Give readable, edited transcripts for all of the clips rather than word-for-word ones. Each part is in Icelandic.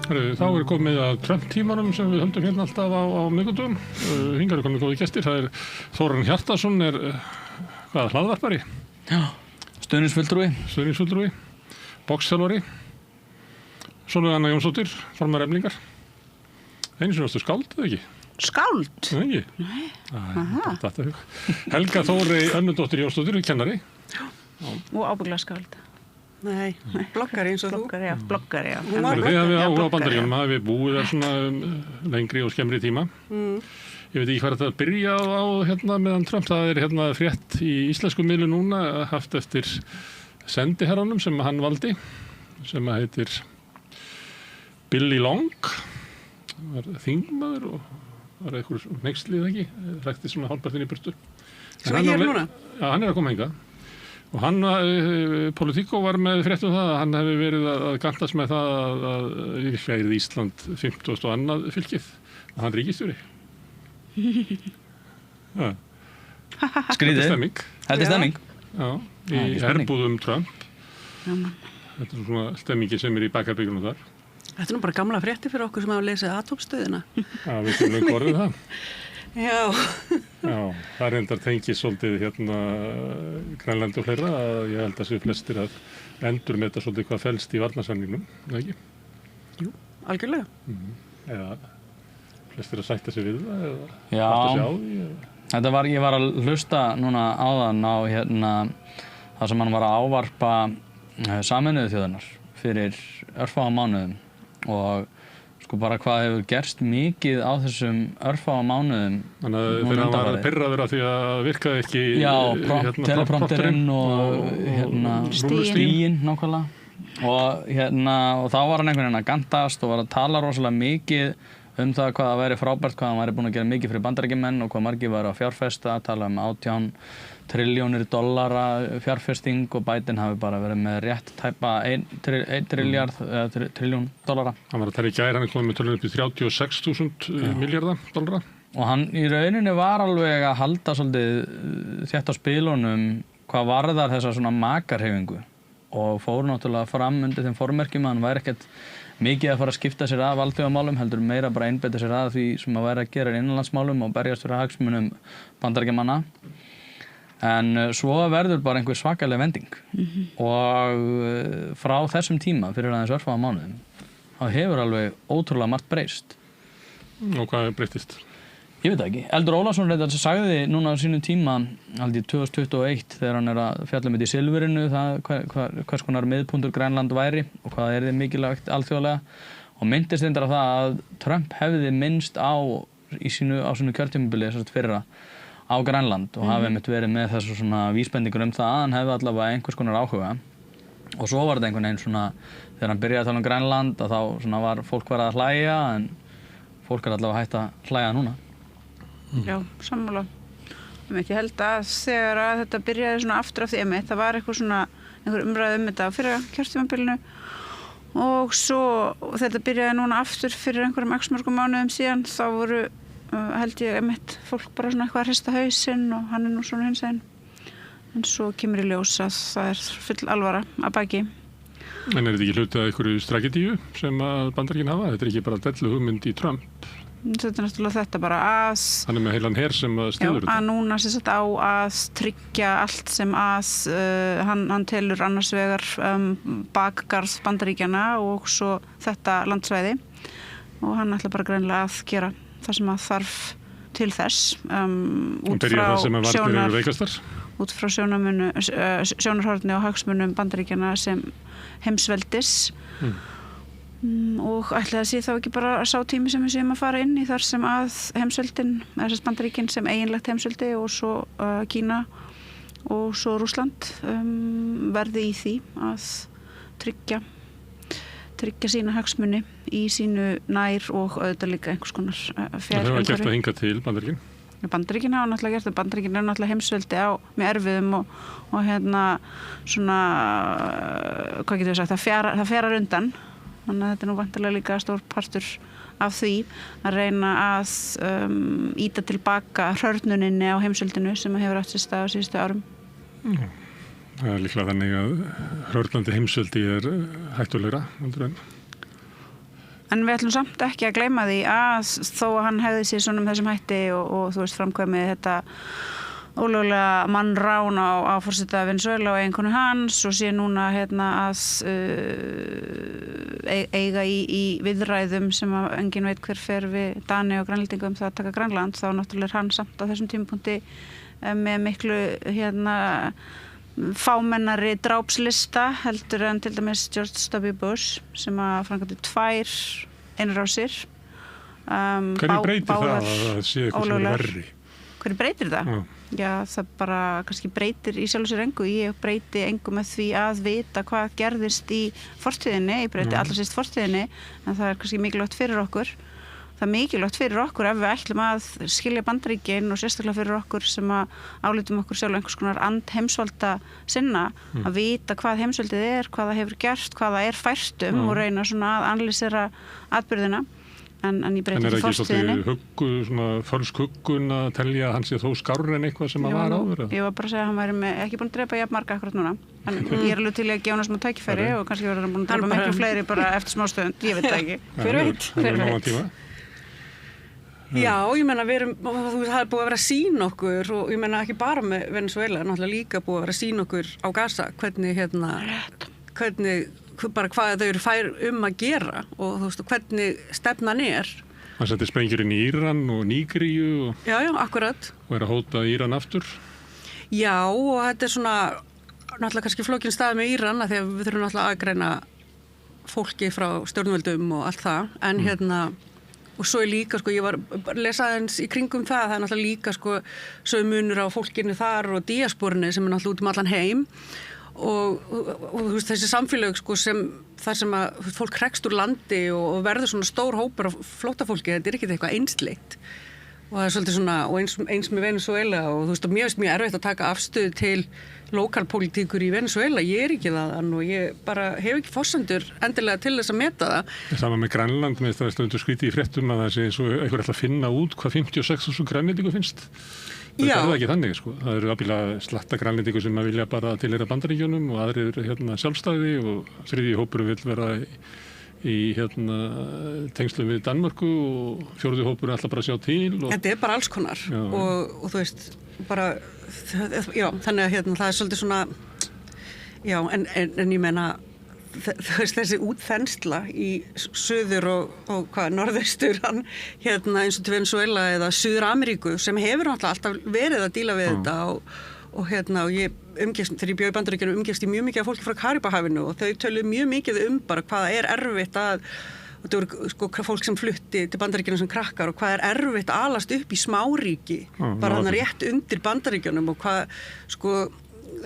Þá komið að Trump-tímanum sem við höldum hérna alltaf á miðvikudögum. Hingað komið góðir gestir. Það Þórarinn Hjartarson hlaðvarpari. Já, stuðningsfulltrúi, boxþjálfari, Sólveig Anna Jónsdóttir, formaður Eflingar. Einu sinni varstu skáld, eða ekki? Skáld? Nei. Þetta hug. Helga Þórey Önnudóttir Jónsdóttir, kennari. Og ábyggilega skáld. Nei, bloggari eins og þú. Bloggari, já. Þið hafið áhuga á Bandaríkjunum, hafið búið þar svona lengri og skemmri tíma. Ég veit ekki hvað þetta byrja á hérna meðan Trump. Það hérna frétt í íslensku miðlu núna haft eftir sendiherranum sem hann valdi, sem heitir Billy Long. Var þingmaður og var eitthvað hneykslið ekki, rækti svona hálfpartinn í burtu. Svo ég núna? Já, hann að koma hingað. Og hann, Politico var með fréttum það að hann hefði verið að gantast með það að yrði Ísland 52. fylkið, að hann ríkisstjóri. Skrýðið. Þetta er stemming. Já, í herbúðum Trump. Þetta svona stemmingi sem í bakarbyggjunum þar. Þetta er nú bara gamla frétti fyrir okkur sem hafa lesið atómstöðina. Já, við sem lög orðið það. Já, það reyndar tengið svolítið hérna Grænlandi og fleira að ég held að séu flestir að endurmeta svolítið hvað felst í varnarsamningnum, eða ekki? Jú, algjörlega. Eða flestir að sætta sig við það eða Já, átta sig á því? Ég var að hlusta núna áðan á hérna það sem hann var að ávarpa Sameinuðu þjóðirnar fyrir örfáa mánuðum og sko bara hvað hefur gerst mikið á þessum örfáa mánuðum. Þannig að þegar hann var pirraður af því að virkaði ekki teleprompterinn og stíin nákvæmlega og þá var hann einhvern veginn að gantast og var að tala rosalega mikið það hvað það væri frábært, hvað hann væri búinn að gera mikið fyrir Bandaríkjamenn og hvað margir væru að fjárfesta, tala 18 trilljónir dollara fjárfesting og Biden hafi bara verið með rétt tæpa 1 trilljón dollara. Hann var að tala í gær, hann komið með tölun upp í 36.000 milljarða dollara. Og hann í rauninni var alveg að halda svolítið þétt á spilunum hvað varðar þessa svona makarhefingu og fór náttúrulega fram undir þeim formerkjum að hann væri ekkert mikið að fara að skipta sér af alþjóðamálum, heldur meira bara einbeita sér að því sem að væri að gera í innanlandsmálum og berjast fyrir hagsmunum Bandaríkjamanna. En svo verður bara einhver svakaleg vending og frá þessum tíma fyrir aðeins örfáa mánuðum þá hefur alveg ótrúlega margt breyst. Og hvað breytist? Ég veit það ekki. Eldur Ólafsson reyndar sagði núna á sínum tíma held í 2021 þegar hann að fjalla í silfurinu hvers konar miðpunktur Grænland væri og hvað þið mikilvægt alþjóðlega og myndist reyndar á það að Trump hefði minnst á sínu kjörtímabili fyrra á Grænland og hafi einmitt verið með þessu svona vísbendingur það að hann hefði allavega einhvers konar áhuga og svo var þetta einhvern veginn svona þegar hann byrjaði að tala Grænland að þá svona var fólk verið að hlæja en fólk allavega hætt að hlæja núna. Já, sammála. Ég held að þegar að þetta byrjaði svona aftur af því það var einhver umræði þetta á fyrra kjörtímabilinu og svo þetta byrjaði núna aftur fyrir einhverjum mörgum mánuðum síðan þá voru held ég fólk bara svona eitthvað að hrista hausinn og hann nú svona hinsegin en svo kemur í ljós að það full alvara að baki. En þetta ekki hluti að einhverju strategíu sem að Bandaríkin hafa? Þetta ekki bara dellu hugmynd í Trump? Þetta náttúrulega þetta bara að hann með heilan her sem styður þetta. Já, að núna sagt á að tryggja allt sem að hann telur annars vegar bakgarð Bandaríkjana og svo þetta landsvæði og hann ætla bara greinilega að gera það sem að þarf til þess út frá sjónarhorni og hagsmunum Bandaríkjana sem heimsveldis og ætli það sé þá ekki bara sá tími sem við séum að fara inn í þar sem að heimsveldin, þessast Bandaríkin sem eiginlegt heimsveldi og svo Kína og svo Rússland verði í því að tryggja sína hagsmuni í sínu nær og auðvitað líka einhvers konar fjær. Það hefur gert að hinga til Bandaríkin? Bandaríkin hafa náttúrulega gert það. Bandaríkin er náttúrulega heimsveldi með erfiðum og svona, hvað getur við sagt, það fjarar undan. Þannig að þetta er nú vantilega líka stór partur af því að reyna að ýta tilbaka hrörnuninni á heimsveldinu sem hefur átt sér stað á síðustu árum. Það er líklega þannig að hrörnandi heimsveldi hættulegra heldur en En við ætlum samt ekki að gleyma því að þó að hann hefði sér svona þessum hætti og þú veist framkvæmið þetta ólöglega mannrán á forseta Venezuela og eiginkonu hans og sé núna að eiga í viðræðum sem að enginn veit hver fer við Dani og Grænlendingu það að taka Grænland, þá náttúrulega er hann samt á þessum tímapunkti með miklu fámennari drápslista heldur en til dæmis George W. Bush sem að framkvæmdi 2 innrásir. Hvernig breytir það að það sé eitthvað sem er verri? Hvernig breytir það? Já, það bara kannski breytir í sjálfu sér engu. Ég breyti engu með því að vita hvað gerðist í fortíðinni. Ég breyti allra síst fortíðinni, en það er kannski mikilvægt fyrir okkur. Það er mikilvægt fyrir okkur ef við ætlum að skilja Bandaríkin og sérstaklega fyrir okkur sem að álitum okkur sjálf einhvers konar andheimsvalda sinna að vita hvað heimsvaldið er, hvað það hefur gert, hvað það er fært og reyna svona að analysera atburðina. En ég breyti ekki fortíðinni. En er ekki svolítið fölsk huggun að telja að hann sé þó skárri en eitthvað sem að var áður? Ég var bara að segja að hann væri ekki búin að drepa jafn marga akkurat núna. En ég er alveg til að gefa hann smá tækifæri og kannski verður hann búin að drepa miklu fleiri bara eftir smá stund. Ég veit það ekki. Hver veit? Já, ég meina það er búið að vera að sýna okkur og ég meina ekki bara með Venezuela, náttúrulega líka búið að vera að sýna okkur á Gaza hvernig bara hvað þau eru fær að gera og þú veist, hvernig stefnan er. Hann setti sprengjur inn í Íran og Nígeríu og... Já, akkurat. Og er að hóta Íran aftur. Já, og þetta er svona náttúrulega kannski flókin staði með Íran að því að við þurfum náttúrulega að aðgreina fólki frá stjórnvöldum og allt það, en og svo er líka, ég var að lesa aðeins í kringum það er náttúrulega líka, svo munur á fólkinu þar og díasporinu sem er náttúrulega út allan heim og þú veist, þessi samfélög þar sem að fólk hrekst úr landi og verður svona stór hópur af flóttafólki, þetta er ekki eitthvað einsleitt og það er svolítið svona, og eins með Venezuela og þú veist, mér finnst mjög erfitt að taka afstöðu til lokalpolítíkur í Venezuela, ég er ekki það og ég bara hef ekki forsendur endilega til þess að meta það. Saman með Grænland, með það stundur skrítið í fréttum að það sé eins og einhver ætla að finna út hvað 56.000 grænlendingu finnst. Það er ekki þannig, Það eru aðbíla slatta grænlendingu sem að vilja bara tilheyra Bandaríkjunum og aðrir sjálfstæði og þriðji hópurinn vill vera í tengslum við Danmörku og fjórði hópurinn ætla bara að sjá til. Þetta er bara alls konar og þú veist, bara, já, þannig að það er svolítið svona, já, en ég meina, þessi útþensla í suður og norðaustur eins og til Venezuela eða Suður-Ameríku sem hefur náttúrulega alltaf verið að díla við þetta og ég umgengst, þegar ég bjó í Bandaríkjunum umgengst ég mjög mikið af fólki frá Karibahafinu og þau töluðu mjög mikið bara hvað það er erfitt að þetta voru fólk sem flutti til Bandaríkjunum sem krakkar og hvað er erfitt að alast upp í smáríki bara þannig rétt undir Bandaríkjunum og hvað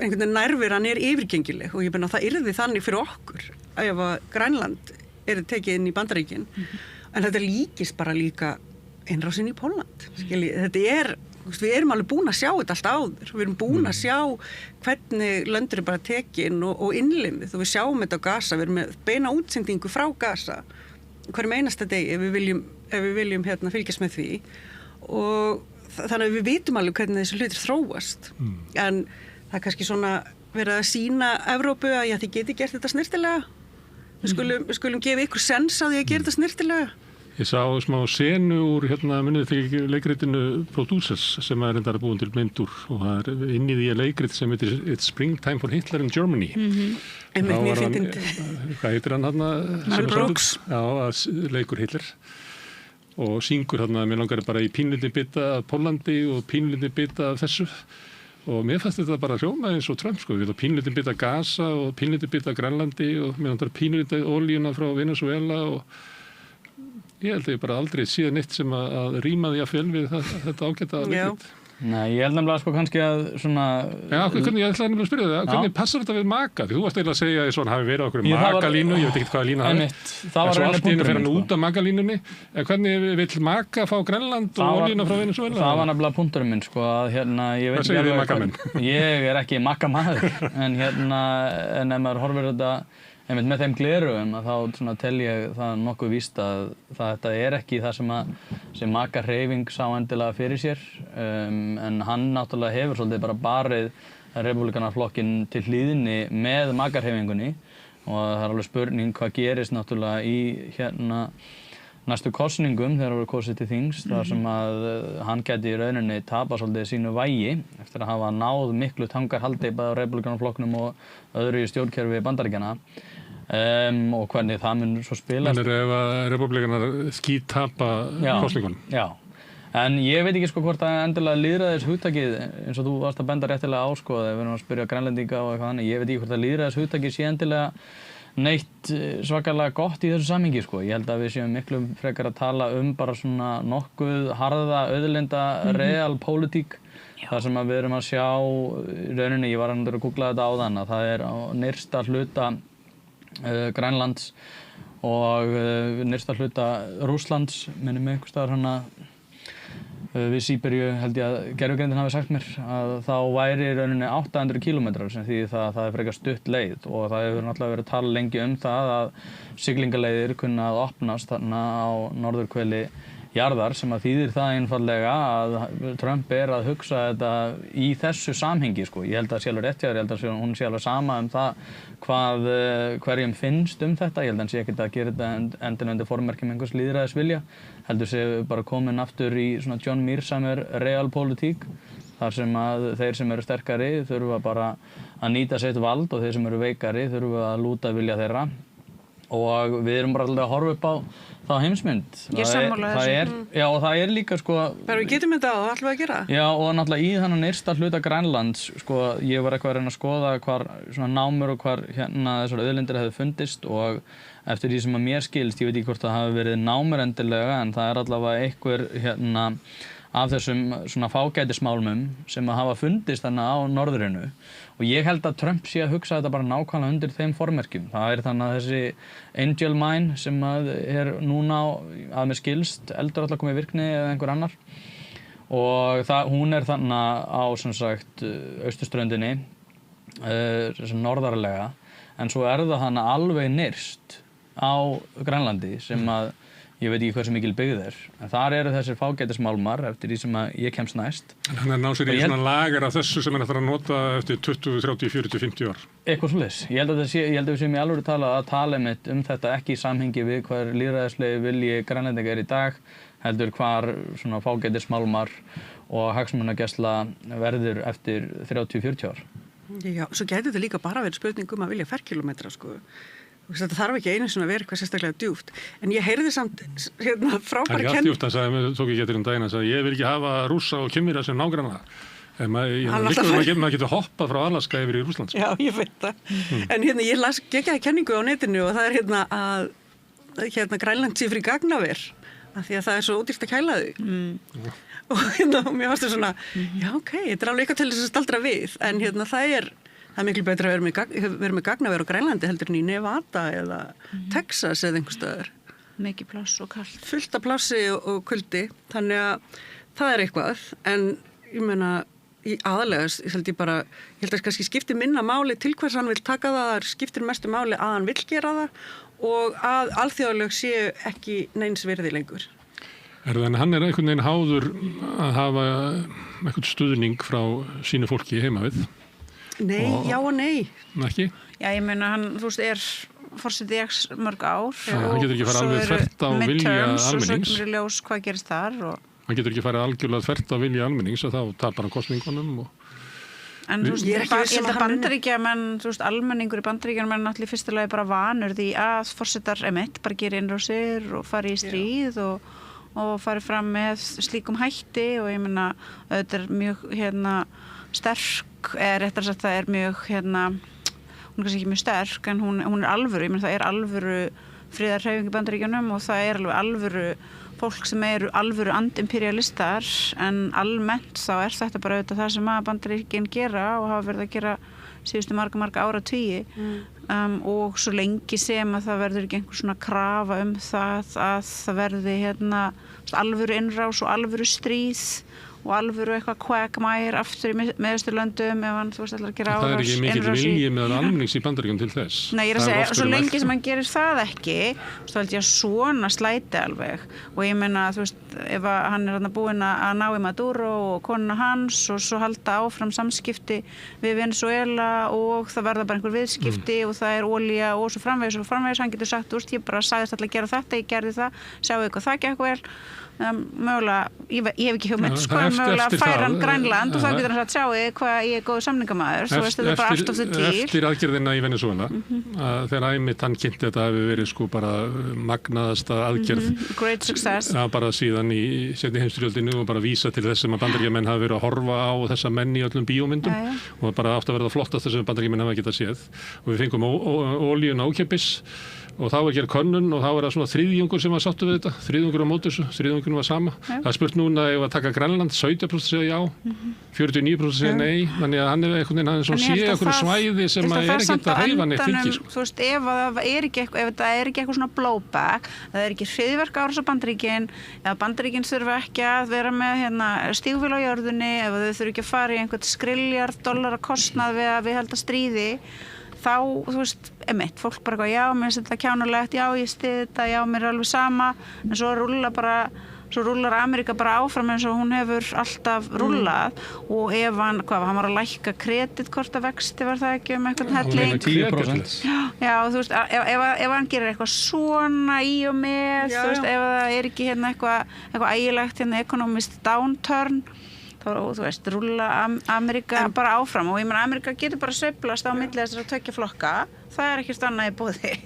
einhvern veginn nærveran er yfirgengileg og ég meina það yrði þannig fyrir okkur ef að Grænland tekið inn í Bandaríkin en þetta líkist bara líka innrásin í Pólland þetta við erum alveg búin að sjá þetta allt áður við erum búin að sjá hvernig lönd eru bara tekin og innlimið og við sjáum þetta á Gaza, við erum með beina útsendingu frá Gaza hverjum einasta degi ef við viljum fylgjast með því og þannig að við vitum alveg hvernig þessi hlutir þróast en það er kannski svona verið að sýna Evrópu að þið geti gert þetta snyrtilega. Við skulum gefa ykkur sens á því að gera þetta snyrtilega. Ég sá smá senu úr munið til leikritinu Producers sem er reyndar búin til mynd úr og það er inn í því leikrit sem heitir It's Springtime for Hitler in Germany. Einmitt mjög fyndið. Hvað heitir hann Mel Brooks. Já, leikur Hitler. Og syngur mér langar bara í pínlítið bita af Póllandi og pínlítið bita af þessu. Og mér fannst þetta bara hljóma eins og Trump, við erum pínlítið bita Gaza og pínlítið bita Grænlandi og mér vantar pínlítið olíuna frá Venezuela og ég held að ég bara aldrei séð neitt sem að rýma því að fjölg við þetta ágæta leikrit. Nei, ég held nefnilega kannski að svona... Já, hvernig, ég ætlaði nefnilega að spyrja það, hvernig passar þetta við maka? Því þú varst eiginlega að segja að svona hafi verið okkur makalínu, ég veit ekki hvaða lína það er. Það var allt í einu fer hann út af makalínunni. En hvernig vill maka fá Grænland og olíuna frá Venezuela? Það var nefnilega punkturinn minn, að ég veit ekki alveg ég er ekki makamaður, en ef maður horfir þetta einmitt með þeim gleraugum þá tel ég það nokkuð víst að þetta er ekki það sem makahreyfing sá endilega fyrir sér en hann náttúrulega hefur svolítið bara barið republikanaflokkinn til hlýðinni með makarhreyfingunni og það alveg spurning hvað gerist náttúrulega í næstu kosningum þegar það voru kosið til þings þar sem að hann gæti í rauninni tapa svolítið sínu vægi eftir að hafa náð miklu tangarhaldi bæði á Repúblikanaflokknum og öðru í stjórnkerfi Bandaríkjanna og hvernig það mun svo spilast. Þannig ef að Repúblikanar skíttapa kosningunum. Já, en ég veit ekki sko hvort að endilega lýðræðishugtakið eins og þú varst að benda réttilega á sko þegar við erum að spyrja grænlendinga og eitthvað annað, ég veit ekki hvort að lýðræðishugtakið sé endilega neitt svakalega gott í þessu samhengi sko. Ég held að við séum miklu frekar að tala bara svona nokkuð harða, auðlinda, realpolitík þar sem að við erum að sjá í rauninni, ég var að googla þetta áðan að það er á nyrsta hluta Grænlands og nyrsta hluta Rússlands, minnum mig einhvers staðar hana við Síberíu held ég að gervigreindin hafi sagt mér að þá væri í rauninni 800 kilometrar sem því það er frekar stutt leið og það hefur náttúrulega verið talað lengi það að siglingaleiðir kunna að opnast þarna á norðurhveli jarðar sem að þýðir það einfaldlega að Trump að hugsa þetta í þessu samhengi sko. Ég held að sé alveg rétt hjá þér, ég held að hún sé alveg sama það hvað hverjum finnst þetta, ég held að hann sé ekkert að gera þetta endilega undir formerkjum einhvers lýðræðisvilja, heldur sé bara komin aftur í svona John Mearsheimer realpolitík, þar sem að þeir sem eru sterkari þurfa bara að nýta sitt vald og þeir sem eru veikari þurfa að lúta vilja þeirra og við erum bara alltaf að horfa upp á þá heimsmynd. Ég sammála þessu. Já, og það líka sko... Bara við getum þetta og það ætlum við að gera. Já, og náttúrulega í þannig nyrsta hluta Grænlands, sko, ég var eitthvað að reyna að skoða hvar svona námur og hvar þessar auðlindir hefðu fundist og eftir því sem að mér skilst, ég veit ekki hvort það hafi verið námur endilega, en það allavega einhver af þessum svona fágætismálmum sem að hafa fundist þarna á norðrinu og ég held að Trump sé að hugsa þetta bara nákvæmlega undir þeim formerkjum. Það er þannig að þessi Angel Mine sem að er núna að mér skilst eldur alltaf komið virkni eða einhver annar og hún er þannig á sem sagt austurströndinni sem norðarlega en svo er það þannig alveg nyrst á Grænlandi sem að ég veit ekki hversu mikil byggð en þar eru þessir fágætismálmar eftir því sem að ég kemst næst. En hann ná sér í svona lager af þessu sem hann ætlar að nota eftir 20, 30, 40, 50 ár. Eitthvað svoleiðis. Ég held að við séum í alvöru að tala einmitt þetta ekki í samhengi við hver lýðræðislegi vilji Grænlendinga í dag, heldur hvar svona fágætismálmar og hagsmunagæsla verður eftir 30, 40 ár. Já, svo gæti þetta líka bara verið spurning að vilja ferkilometra sko. Þetta þarf ekki einu sem að vera eitthvað sérstaklega djúpt. En ég heyrði samt frábæra Það er ekki allt djúpt, það tók ég getur daginn að ég vil ekki hafa Rússa og Kínverja sem nágranna. Maður getur hoppað frá Alaska yfir í Rússland. Já, ég veit það. En ég las geggjaða kenningu á netinu og það er að Grænland sé fyrir gagnaver af því að það er svo ódýrt að kæla þau. Og mér fannst það svona, já ok, þetta er alveg eitthvað til þess að staldra við, en það er miklu betra að vera með gagnaver á Grænlandi heldur en í Nevada eða Texas eða einhvers staðar. Mikið pláss og kalt. Fullt af plássi og kuldi, þannig að það er eitthvað, en ég meina, aðalega, ég held að kannski skiptir minna máli til hvers hann vil taka það, skiptir mestu máli að hann vill gera það og að alþjóðalög séu ekki neins virði lengur. En hann er einhvern veginn háður að hafa einhvern stuðning frá sínu fólki heima við? Nei, já og nei. Ekki? Já, ég meina hann, þú veist, forseti í mörg ár. Hann getur ekki farið alveg þvert á vilja almennings. Og svo kemur í ljós hvað gerist þar. Hann getur ekki farið algjörlega þvert á vilja almennings og þá tapar hann kosningunum. En þú veist, ég held að Bandaríkjamenn, þú veist, almenningur í Bandaríkjamenn náttúrulega í fyrsta lagi bara vanur því að forsetar bara gera innrásir og fari í stríð og fari fram með slíkum hætti og ég meina, þetta er mjög sterk eða réttar sagt það er mjög hún er kannski ekki mjög sterk en hún er alvöru, ég meina það er alvöru friðarhreyfing í Bandaríkjunum og það er alveg alvöru fólk sem eru alvöru antiimperialistar en almennt þá er þetta bara auðvitað það sem að Bandaríkin gera og hafa verið að gera síðustu marga áratugi og svo lengi sem að það verður ekki einhver svona krafa það að það verði alvöru innrás og alvöru stríð og alvöru eitthvað quagmire aftur í Miðausturlöndum ef hann, þú veist, ætlar að gera Það ekki mikill vilji meðal almennings í Bandaríkjum til þess. Nei, ég er að segja, svo lengi sem hann gerir það ekki, þá held ég að svona slæti alveg og ég meina, þú veist, ef hann er búinn að ná í Maduro og konuna hans og svo halda áfram samskipti við Venezuela og það verða bara einhver viðskipti og það er olía og svo framvegis, hann getur sagt, þú veist, ég bara sagðist alltaf að gera þetta, ég gerði það, sjáu hvað það gekk vel. Mögulega, ég hef ekki hugmynd mögulega færa hann Grænland og þá getur hann sagt sjáu hvað ég er góð samningamaður svo veist þetta bara allt of the deal eftir aðgerðina í Venezuela þegar æmitt hann kynnti þetta hafi verið sko bara magnaðasta aðgerð great success bara síðan í seinni heimsstyrjöldinni og bara vísa til þess sem að Bandaríkjamenn hafi verið að horfa á þessa menn í öllum bíómyndum og bara átt að verða flottast þess að Bandaríkjamenn hafa getað séð og við fengum olíuna ókeypis og þá var gerð könnun og þá var það svona þriðjungur sem var sáttu við þetta, þriðjungur á móti þessu, þriðjungur var sama. Það er spurt núna ef að taka Grænland, 70% segja já, 49% segja nei, þannig að hann er einhvern veginn svona sé einhverju svæði sem að er ekkert að hreyfa neitt fylgi. Þú veist, ef það er ekki eitthvað svona blowback, það er ekki hryðjuverk árás á Bandaríkin, ef Bandaríkin þurfa ekki að vera með stígvél á jörðinni, ef þau þurfa ekki að fara í einhvern skriljard dollara kostnað við að viðhalda stríði, þá, þú veist, fólk bara eitthvað, já, mér finnst þetta kjánulegt, já, ég styð þetta, já, mér er alveg sama, en svo rúllar Ameríka bara áfram eins og hún hefur alltaf rúllað og ef hann var að lækka kreditkortavexti, var það ekki einhvern helling? 10%. Já, þú veist, ef hann gerir eitthvað svona í og með, þú veist, ef það er ekki eitthvað ægilegt economist downturn, þá, þú veist, rúlla Ameríka bara áfram og ég meina Ameríka getur bara sveiflast á milli þessara tveggja flokka, það er ekkert annað í boði.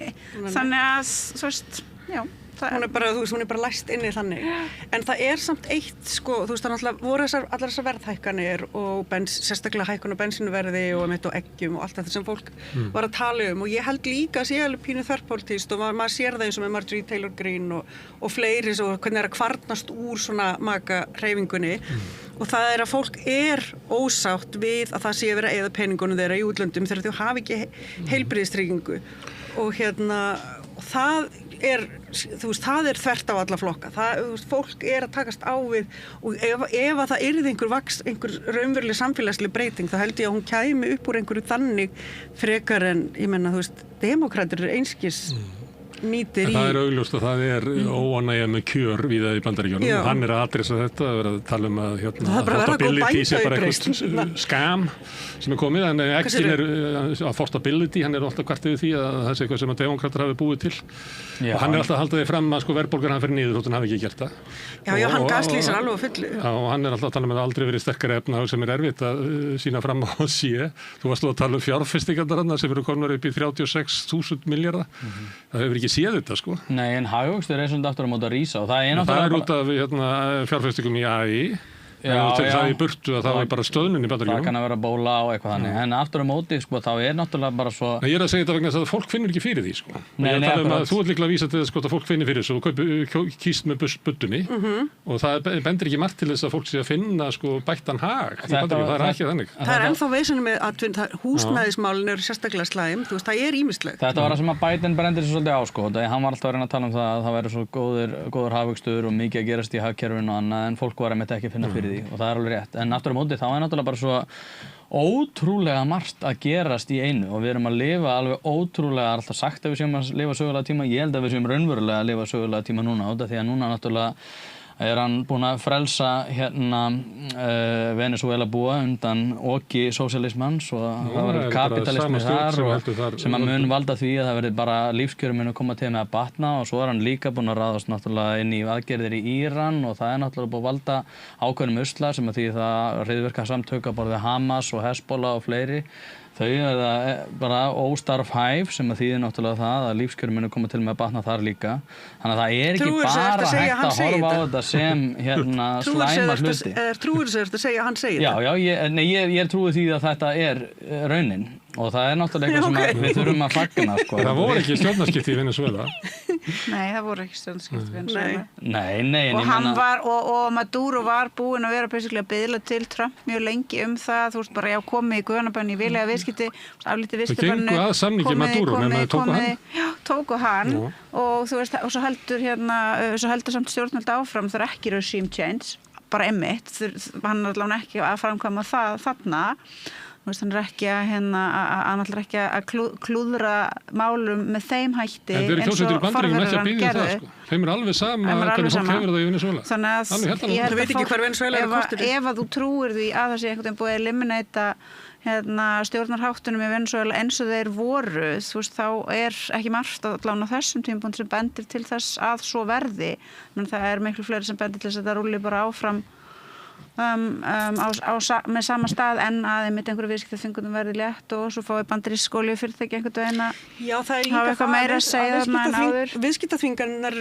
Þannig að, þú veist, já. Hún er bara læst inni þannig. En það er samt eitt, sko, þú veist, það náttúrulega voru allar þessar verðhækkanir og sérstaklega hækkun á bensínverði og eggjum og allt þetta sem fólk var að tala og ég held líka að sé alveg pínu þverpólitískt og maður sér það eins og með Marjorie Taylor Greene og fleiri svo hvernig er að kvarnast úr svona maka-hreyfingunni og það er að fólk er ósátt við að það sé að vera eða peningunum þeirra í útlöndum þegar þau hafi ekki heilbrigðistryggingu og og það er, þú veist, það er þvert á alla flokka. Þú veist, fólk er að takast á við og ef að það yrði einhver raunveruleg samfélagsleg breyting, þá held ég að hún kæmi upp úr einhverju þannig frekar en, ég menna, þú veist, demókratir eru einskis nýtir í... Það er augljóst að það er óánægja með kjör víða í Bandaríkjunum. Hann er að adressa þetta, að vera að tala um að affordability sé bara eitthvað skam sem er komið, en ekki er affordability, hann er alltaf kvart yfir því að það sé eitthvað sem að demókratar hafi búið til og hann er alltaf að halda því fram að sko verðbólgan hann fyrir niður þótt hann hafi ekki gert það. Já, hann gaslýsir alveg á fullu. Já, og hann er alltaf að tala um að aldrei verið sterkari efnahag sem er erfitt að sýna fram á sé. Þú varst að tala um fjárfestingarnar sem eru komnar upp í 36.000 milljarða. Það hefur ekki séð þetta, sko. Nei, en hagvöxtur er svona aftur að móta að rísa og það er náttúrulega... Það er út af fjárfestingum í AI. Það í burtu að það er bara stöðnun í Bandaríkjunum. Það kann að vera bóla á eitthvað þannig. En aftur á móti, sko, þá er náttúrulega bara svo... Ég er að segja þetta vegna þess að fólk finnur ekki fyrir því, sko. Ég er að tala um að þú ert líklega að vísa til þess að fólk finnir fyrir þessu og kýst með budunni og það bendir ekki margt til þess að fólk sé að finna, sko, bættan hag í Bandaríkjunum. Það er ekki þannig. Það er ennþá veisunum með húsnæðismálin eru sérstaklega slæm, þú veist, það er ýmislegt. Þetta var það sem að Biden brendir sig svolítið á, sko. Hann var alltaf að reyna að tala um það að það væri svo góður hagvöxtur og mikið að gerast í hagkerfinu og annað en fólk var einmitt ekki að finna fyrir því og það er alveg rétt. En aftur á móti þá er náttúrulega bara svo ótrúlega margt að gerast í einu og við erum að lifa alveg ótrúlega, alltaf sagt að við séum að lifa sögulega tíma, ég held að við séum raunverulega að lifa sögulega tíma núna út af því að núna náttúrulega er hann búinn að frelsa Venezuela búa undan oki sósíalismans og það verður kapitalismi þar og sem að mun valda því að það verður bara lífskjörum mun að koma til með að batna og svo er hann líka búinn að ráðast náttúrulega inn í aðgerðir í Íran og það er náttúrulega búinn að valda ákveðnum usla sem að því það hryðjuverka samtök á borð við Hamas og Hezbollah og fleiri. Þau er bara óstarfhæf sem að þýðir náttúrulega það að lífskjörum munu koma til með að batna þar líka. Þannig að það er ekki bara hægt að horfa á þetta sem slæma hluti. Trúir þessu eftir að segja að hann segir þetta? Já, ég trúi því að þetta er raunin og það er náttúrulega eitthvað sem við þurfum að fagna. Sko. Það voru ekki stjórnarskipti í Venezuela. Nei, það voru ekki stjórnarskipti í Venezuela. Nei. Og hann var, og Maduro var búinn að vera basically að biðla til Trump mjög lengi það, þú veist bara, já, komið í guðanabönni í viðlega viðskipti, aflítið viðskiptbönni. Það gengu að samningi Maduro, nema tóku hann. Já, tóku hann og þú veist, og svo heldur samt stjórnvöld áfram, það er ekki regime change. bara einmitt, hann er allavega ekki að framkvæma það þarna. Hann er ekki að klúðra málum með þeim hætti eins og forverar gerðu. Þeim er alveg sama hvernig fólk hefur það í Venezuela. Þannig að þú veit ekki hver Venezuela er kostur. Ef að þú trúir því að það sé einhvern veginn búið að eliminata stjórnarháttunum í Venezuela eins og þeir voru, þú veist, þá er ekki margt allavega á þessum tímapunkt sem bendir til þess að svo verði. Men það er miklu fleiri sem bendir til þess að það rúli bara áfram með sama stað en að einmitt einhverju viðskiptaþvingunum verði létt og svo fái bandarísk olíufyrirtæki einhvern veginn að hafa eitthvað meira að segja þarna en áður. Viðskiptaþvinganir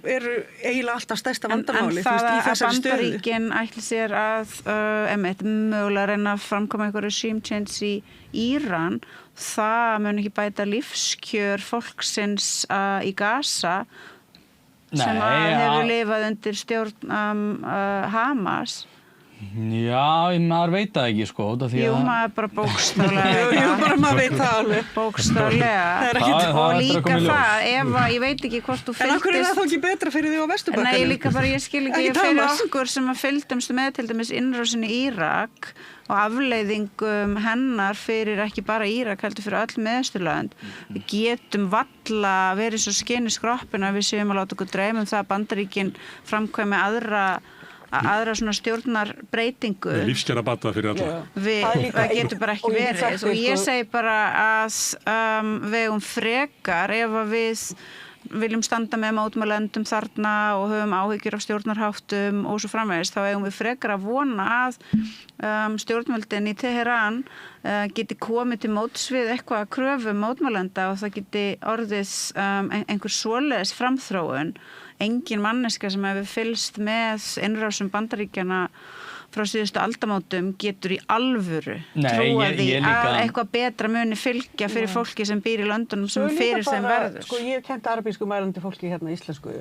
eru eiginlega alltaf stærsta vandamáli. En það að Bandaríkin ætli sér að einmitt mögulega reyna að framkoma einhverju regime change í Íran, það mun ekki bæta lífskjör fólksins í Gaza sem hefur lifað undir stjórn Hamas. Já, maður veit það ekki sko. Jú, maður bara bókstaflega. Jú, bara maður veit það alveg. Bókstaflega. Og líka það, ég veit ekki hvort þú fylgdist. En okkur er það þó ekki betra fyrir því á Vesturbakkanum? Nei, líka bara, ég skil ekki fyrir okkur sem að fylgdumst með til dæmis innrásinni í Írak og afleiðingum hennar fyrir ekki bara Írak, heldur fyrir öll Miðausturlönd. Við getum valla verið svo skinn í skroppinu að við séum að láta okkur dreyma það að Bandaríkin framkvæmi aðra svona stjórnarbreytingu. Lífskjarabata fyrir alla. Það getur bara ekki verið. Og ég segi bara að við frekar ef að við viljum standa með mótmælendum þarna og höfum áhyggjur af stjórnarháttum og svo framvegis, þá eigum við frekar að vona að stjórnvöldin í Teheran geti komið til móts við eitthvað kröfum mótmælenda og það geti orðið einhver svoleiðis framþróun. Engin manneska sem hefur fylgst með innrásum Bandaríkjanna frá síðustu aldamótum getur í alvöru trúa því að eitthvað betra muni fylgja fyrir fólki sem býr í löndunum sem fyrir þeim verður. Sko, ég hef kennt arabísku mælandi fólki hérna íslensku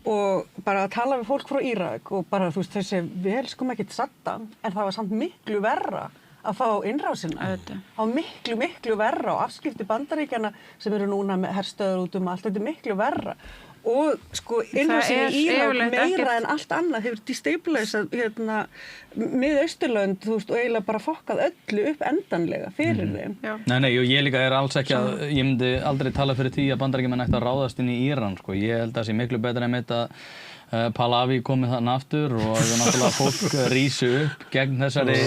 og bara að tala við fólk frá Írak og bara þú veist þessi við elskum ekkert Saddam en það var samt miklu verra að fá innrásina. Það var miklu verra og afskipti Bandaríkjanna sem eru núna með herstöðar út allt, þetta er miklu verra. Og sko innrásin í Írak meira en allt annað hefur destabilisað Miðausturlönd, þú veist, og eiginlega bara fokkað öllu upp endanlega fyrir þeim. Nei, og ég líka er alls ekki að, ég myndi aldrei tala fyrir því að Bandaríkjamenn ætti að ráðast inn í Íran, sko. Ég held að það sé miklu betra en þetta Pahlavi komið þarna aftur og náttúrulega fólk rísi upp gegn þessari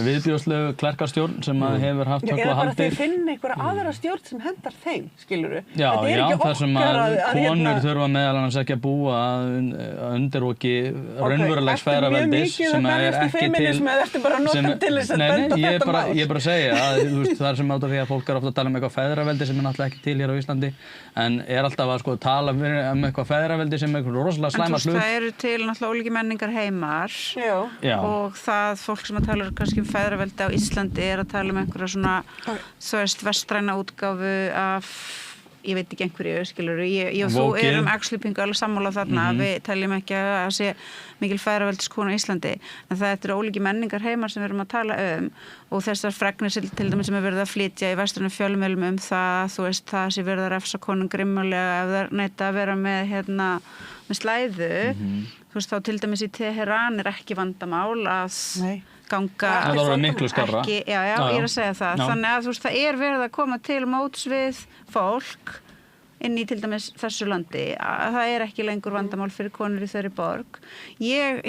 viðbjóðslegu klerkastjórn sem hefur haft höggva haldir. Eða bara þeir finna einhverja aðra stjórn sem hendar þeim, skilurðu? Já, þar sem að konur þurfa meðal annars ekki að búa undirroki raunverulegs feðraveldis sem er ekki til ég er bara að segja að það er sem átt af því að fólk er ofta að tala um eitthvað feðraveldi sem er náttúrulega ekki til hér á Íslandi en er alltaf að tala um eitthvað feðraveldi sem er rosalega slæma hlut. Það eru til náttúrulega ólíkir menningar heimar og það fólk sem að tala kannski um feðraveldi á Íslandi er að tala um einhverja svona þú veist vestræna útgáfu af ég veit ekki einhverju, skilur ég og þú erum actually alveg sammála þarna við teljum ekki að sé mikil feðraveldiskona á Íslandi en það eru ólíkir menningar heimar sem við erum að tala og þessar fregnir til dæmis sem er verið að flytja í vestrænum fjölmiðlum það, þú veist, það sé verið að refsa konum grimmulega ef það neita að vera með með slæðu þú veist, þá til dæmis í Teheran er ekki vandamál að ganga ekki, ég er að segja það þannig að þú veist, það er verið að koma til móts við fólk inn í til dæmis þessu landi að það er ekki lengur vandamál fyrir konur í þeirri borg ég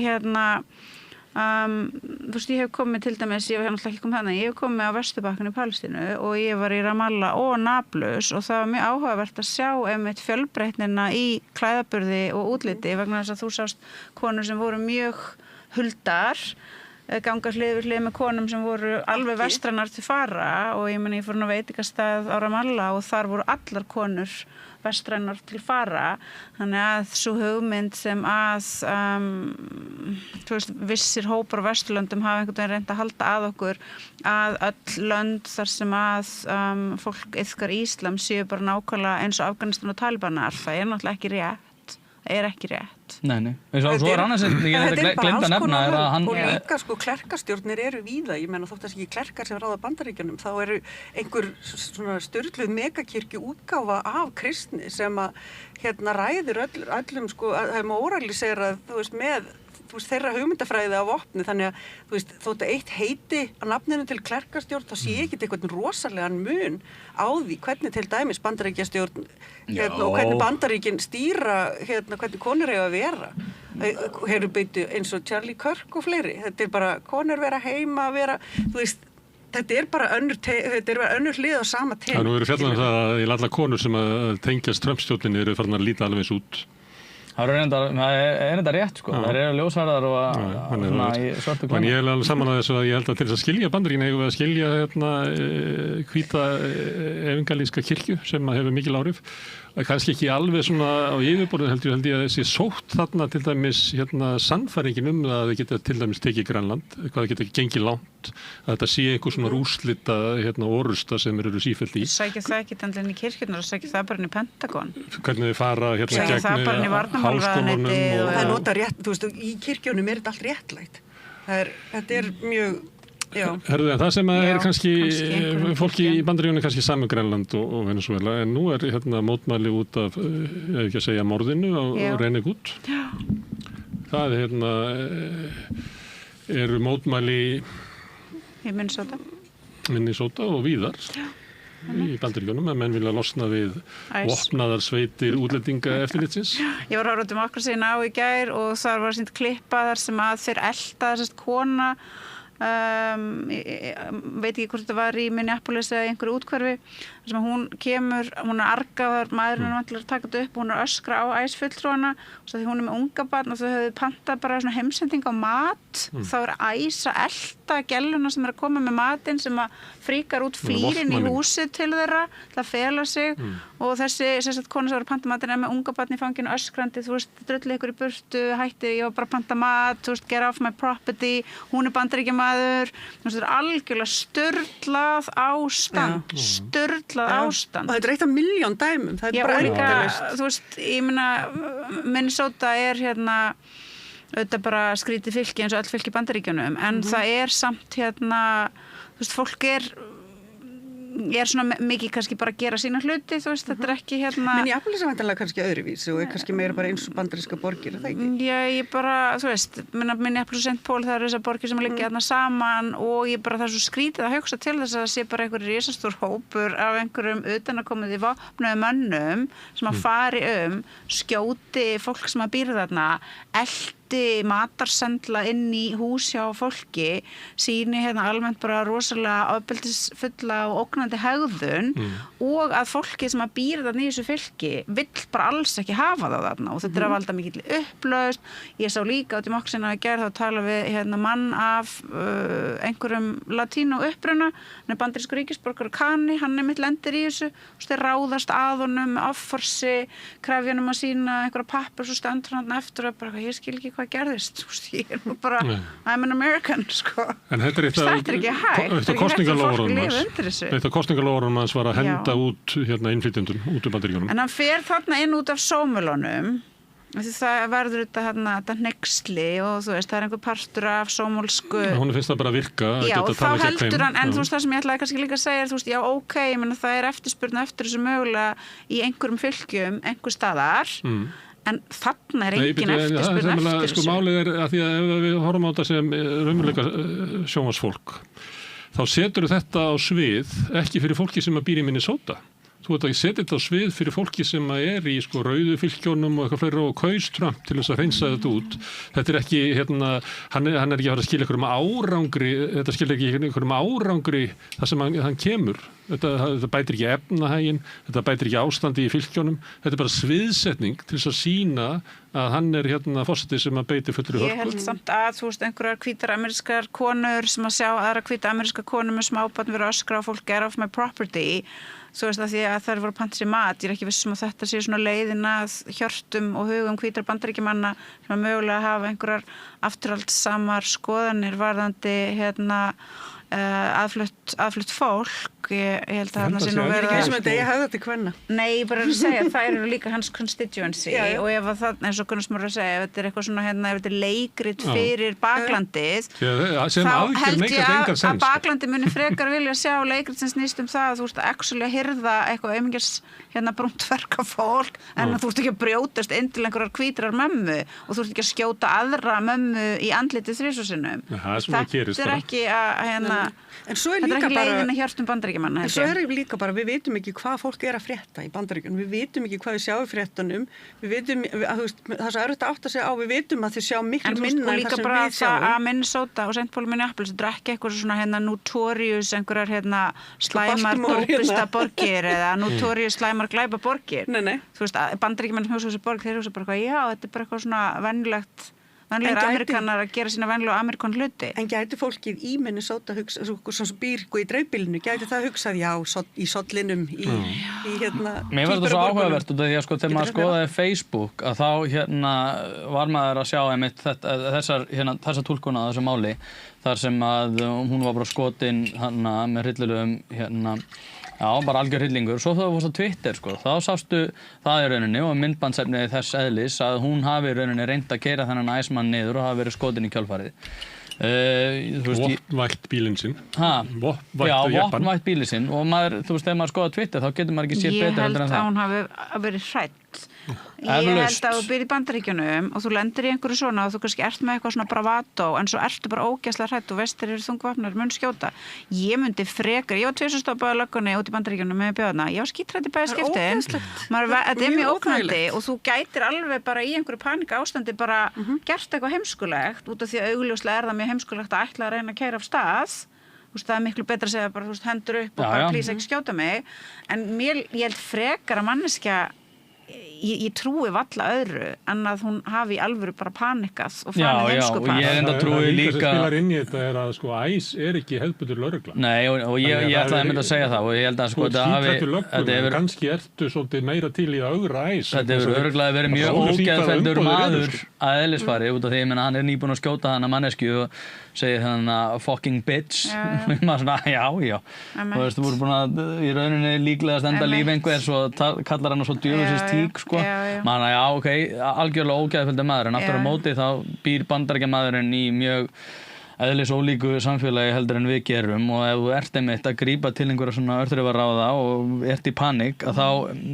þú veist, ég hef komið til dæmis ég hef náttúrulega ekki komið hana, ég hef komið á Vesturbakkann í Palestínu og ég var í Ramallah og Nablus og það var mjög áhugavert að sjá einmitt fjölbreytnina í klæðaburði og útliti vegna þess að þú sást konur sem voru mjög huldar ganga hlið við hlið með konum sem voru alveg vestrænar til fara og ég fór á veitingastað á Ramallah og þar voru allar konur vestrænar til fara þannig að svo hugmynd sem að þú veist, vissir hópar á Vesturlöndum hafa einhvern veginn reynt að halda að okkur að öll lönd þar sem að fólk iðkar íslam séu bara nákvæmlega eins og Afganistan og Talibanar það er náttúrulega ekki rétt Nei. Svo er annars ég glemt að nefna er að hann og líka sko klerkastjórnir eru víða ég meina þótt að ekki klerkar sem ráða Bandaríkjunum þá eru einhver svona sturluð megakirkju útgáfa af kristni sem að ræður öllum sko það er moralisera þú veist með þú veist, þeirra hugmyndafræði af vopni, þannig að, þú veist, þótt að eitt heiti að nafninu til klerkastjórn, þá sé ekki eitthvað rosalega mun á því hvernig til dæmis Bandaríkjastjórn og hvernig Bandaríkin stýra hvernig konur eiga að vera. Hefur beitu eins og Charlie Kirk og fleiri. Þetta bara konur vera heima, þú veist, þetta bara önnur hlið á sama tegund. Það nú eru fjallan það að alla konur sem að tengjast Trump-stjórninni eru farin að líta alveg eins út. Það er enda rétt, sko. Það eru ljósharðar og svona í svörtu konu. En ég alveg saman að þessu að ég held að til þess að skilja Bandaríkin eigum við að skilja hvíta evangelíska kirkju sem hefur mikil áhrif. Kannski ekki alveg svona á yfirborðinu held ég að þessi sótt þarna til dæmis sannfæringin að þau geta til dæmis tekið Grænland, hvað þau geta gengið langt, að þetta sé einhver svona rúslita orusta sem eru sífellt í. Sækja það ekki endilega inn í kirkjurnar, sækja það bara inn í Pentagon. Hvernig þau fara gegn háskólanum og það nota rétt, þú veist, í kirkjunum þetta allt réttlætt. Þetta mjög Herðu, en það sem er kannski fólki í Bandaríkjunum kannski saman Grænland og Venezuela, en nú er mótmæli út af, ef ekki að segja morðinu á Renegút. Það eru mótmæli í Minnesota og víðar í Bandaríkjunum, að menn vilja losna við vopnaðar sveitir útlendinga eftirlitsins. Ég var að horfa okkur síðan á í gær og þar var sýnt klippa þar sem að þeir elta þessast kona veit ekki hvort þetta var í Minneapolis eða einhverju útkverfi þar sem hún kemur, hún argaðar maðurinn vantilega að taka þetta upp og hún öskra á æsfulltrúana og svo því hún með unga barn og þau höfðu pantað bara svona heimsending á mat þá æs að elta gelluna sem að koma með matinn sem að fríkar út flýrin í húsið til þeirra til að fela sig og þessi sérstætt kona sem var að panta matinn með unga barn í fanginu öskrandi, þú veist, drullið ykkur í burtu hætti, ég var bara að panta mat, þú veist, get off my property, hún er Bandaríkjamaður, þú veist, þetta er algjörlega sturlað ástand, sturlað ástand. Og þetta er eitt af milljón dæmum, það er bara endalaust. Þú veist, ég meina, Minnesota er auðvitað bara skrítið fylki eins og öll fylki í Bandaríkjunum, en það er samt þú veist, fólk er svona mikið kannski bara að gera sína hluti, þú veist, þetta er ekki Minneapolis er væntanlega kannski öðruvísi og er kannski meira bara eins og bandaríska borgir, er það ekki? Já, ég bara, þú veist, Minneapolis og St. Paul, það eru þessar borgir sem liggja þarna saman og ég bara, það er svo skrítið að hugsa til þess að það sé bara einhver risastór hópur af einhverjum utanaðkomandi vopnuðum mönnum sem að fari skjóti fólk sem að býr þarna, matarsendla inn í hús hjá fólki, sýni almennt bara rosalega ofbeldisfulla og ógnandi hegðun og að fólki sem að býr þarna í þessu fylki vill bara alls ekki hafa það þarna og þetta er að valda mikill upplausn. Ég sá líka út í Moxina í gær þá tala við mann af einhverjum latínó uppruna, hann er bandarískur ríkisborgar Kani, hann er mitt lendir í þessu og þeir ráðast að honum offorsi, krefjanum að sína einhverja pappir svo stendur hann eftir og bara, ég skil ekki hvað gerðist, ég er nú bara I'm an American, sko. En þetta er ekki hægt eitt af kosningalóðurinn hans var að henda út innflytjendum út úr Bandaríkjunum. En hann fer þarna inn út af sómölunum því það verður þetta hneyksli og þú veist, það er einhver partur af sómölsku. Hún finnst það bara að virka. Já, og þá heldur hann, en þú veist það sem ég ætlaði kannski líka að segja, þú veist, já, ok, ég meina það er eftirspurn eftir þessu mögulega í einhverjum fylkjum, einhver staðar, en þarna er engin eftirspurn eftir þessu. Sko málið er að því að ef við horfum á þetta sem raunveruleika sjónvarpsfólk, þá setur þetta á svið ekki fyrir fólki sem býr í Minnesota. Þú veit að ég seti þetta á svið fyrir fólki sem er í rauðu fylkjónum og eitthvað fleira og kaus Trump til þess að hreinsa þetta út. Þetta er ekki, hann er ekki að fara að skilja einhverjum árangri, þetta skilja ekki einhverjum árangri þar sem hann kemur. Þetta bætir ekki efnahaginn, þetta bætir ekki ástandi í fylkjónum, þetta er bara sviðsetning til þess að sýna að hann er forseti sem að beiti fullri hörku. Ég held samt að, þú veist, einhverjar hvítar amerískar konur sem að sjá aðra hvítar amerískar konur með smábarn vera öskra og fólk get off my property, svo veist að því að það voru pantið sér mat, ég er ekki viss að þetta sé svona leiðin að hjörtum og hugum hvítar bandaríkjamanna sem að mögulega hafa einhverjar afturhaldssamar skoðanir varðandi aðflutt fólk, ég held að þarna sé nú Ég verið er ekki sem þetta, ég hefði þetta hvernig. Nei, ég bara að segja að þær eru líka hans constituency og ef að það, eins og Gunnar Smári að segja, ef þetta er eitthvað svona ef þetta er leikrit fyrir baklandið, þá held ég að baklandið muni frekar vilja sjá leikrit sem snýst það að þú ert actually að hirða eitthvað aumingjars brúnt verkafólk en þú ert ekki að brjótast inn til einhverjar hvítrar mömmu og þú ert ekki að skjóta aðra mömmu í andlitið þrisvarsinnum. Þetta er ekki að En svo þetta er ekki leiðin að hjörtum Bandaríkjamanna. En svo líka bara, við vitum ekki hvað fólk er að frétta í Bandaríkjunum, við vitum ekki hvað við sjáum í fréttunum, við vitum, það er svo erfitt að átta sig á, við vitum að þið sjá miklu minna en það sem við sjáum. Að Minnesota og St. Paul og Minneapolis, þetta er ekki eitthvað svona notorious, einhverjar slæmar dópista borgir eða notorious slæmar glæpa borgir. Nei. Þú veist, Bandaríkjamenn hugsa þessu borg, þeir hugsa bara já, þetta er bara eitthvað svona venjulegt venjulegir Amerikanar að gera sína venjulegu Amerikan hluti. En gæti fólkið í Minnesota hugsa, sem býr í dreifbýlinu, gæti það hugsað, já, í sollinum, í Mér var þetta svo áhugavert út af því að þegar maður skoðaði Facebook að þá var maður að sjá einmitt þessa túlkun á þessu máli þar sem að hún var bara skotin með hryllilegum já, bara algjör hryllingur. Svo það var á Twitter, þá sástu það í rauninni og myndbandsefnið þess eðlis að hún hafi í rauninni reynt að keyra þennan æsmann niður og hafi verið skotin í kjölfarið. Vopnvætt bílinn sinn. Vopnvætt bílinn sinn og maður, þú veist, þegar maður skoða Twitter þá getur maður ekki séð betur heldur en það. Ég held að hún hafi verið hrædd. Ég held að þú byrð í Bandaríkjunum og þú lendir í einhverju svona og þú kannski ert með eitthvað svona bravado en svo ertu bara ógeðslega hrædd og veist þeir eru þungvopnar, mun skjóta. Ég myndi frekar, ég var tvisvarstoppaði á löggunni út í Bandaríkjunum með bjóðna, ég var skítrædd í bæði skiptin. Þetta er mjög ógnandi og þú gætir alveg bara í einhverju panika ástandi bara gert eitthvað heimskulegt út af því að augljóslega það mjög heimskulegt að ætla að reyna að keyra af stað. Það er miklu betra að segja bara hendur upp og bara please ekki skjóta mig en ég held frekar að manneskja ég trúi valla öðru en að hún hafi í alvöru bara panikað og farið heimskupar. Já, og ég enda trúi líka... Það sem spilar inn í þetta er að ICE er ekki hefðbundur lögregla. Nei, og ég ætlaði að mynda að segja það og ég held að þetta hafi... Kannski ertu svolítið meira til í að augra ICE. Þetta hefur örugglega verið mjög ógeðfelldur maður að eðlisfari út af því að hann er nýbúinn að skjóta hana manneskju og segir þannig fucking bitch og maður svona, já þú veist, þú voru búin að í rauninni líklega stenda líf einhvers og kallar hann svo djöfusins tík maður, já, ok, algjörlega ógeðfelldur maður en aftur á móti þá býr Bandaríkjamaðurinn í mjög eðlisólíku samfélagi heldur en við gerum og ef þú ert einmitt að grípa til einhverja svona örþrifaráða og ert í panik að þá,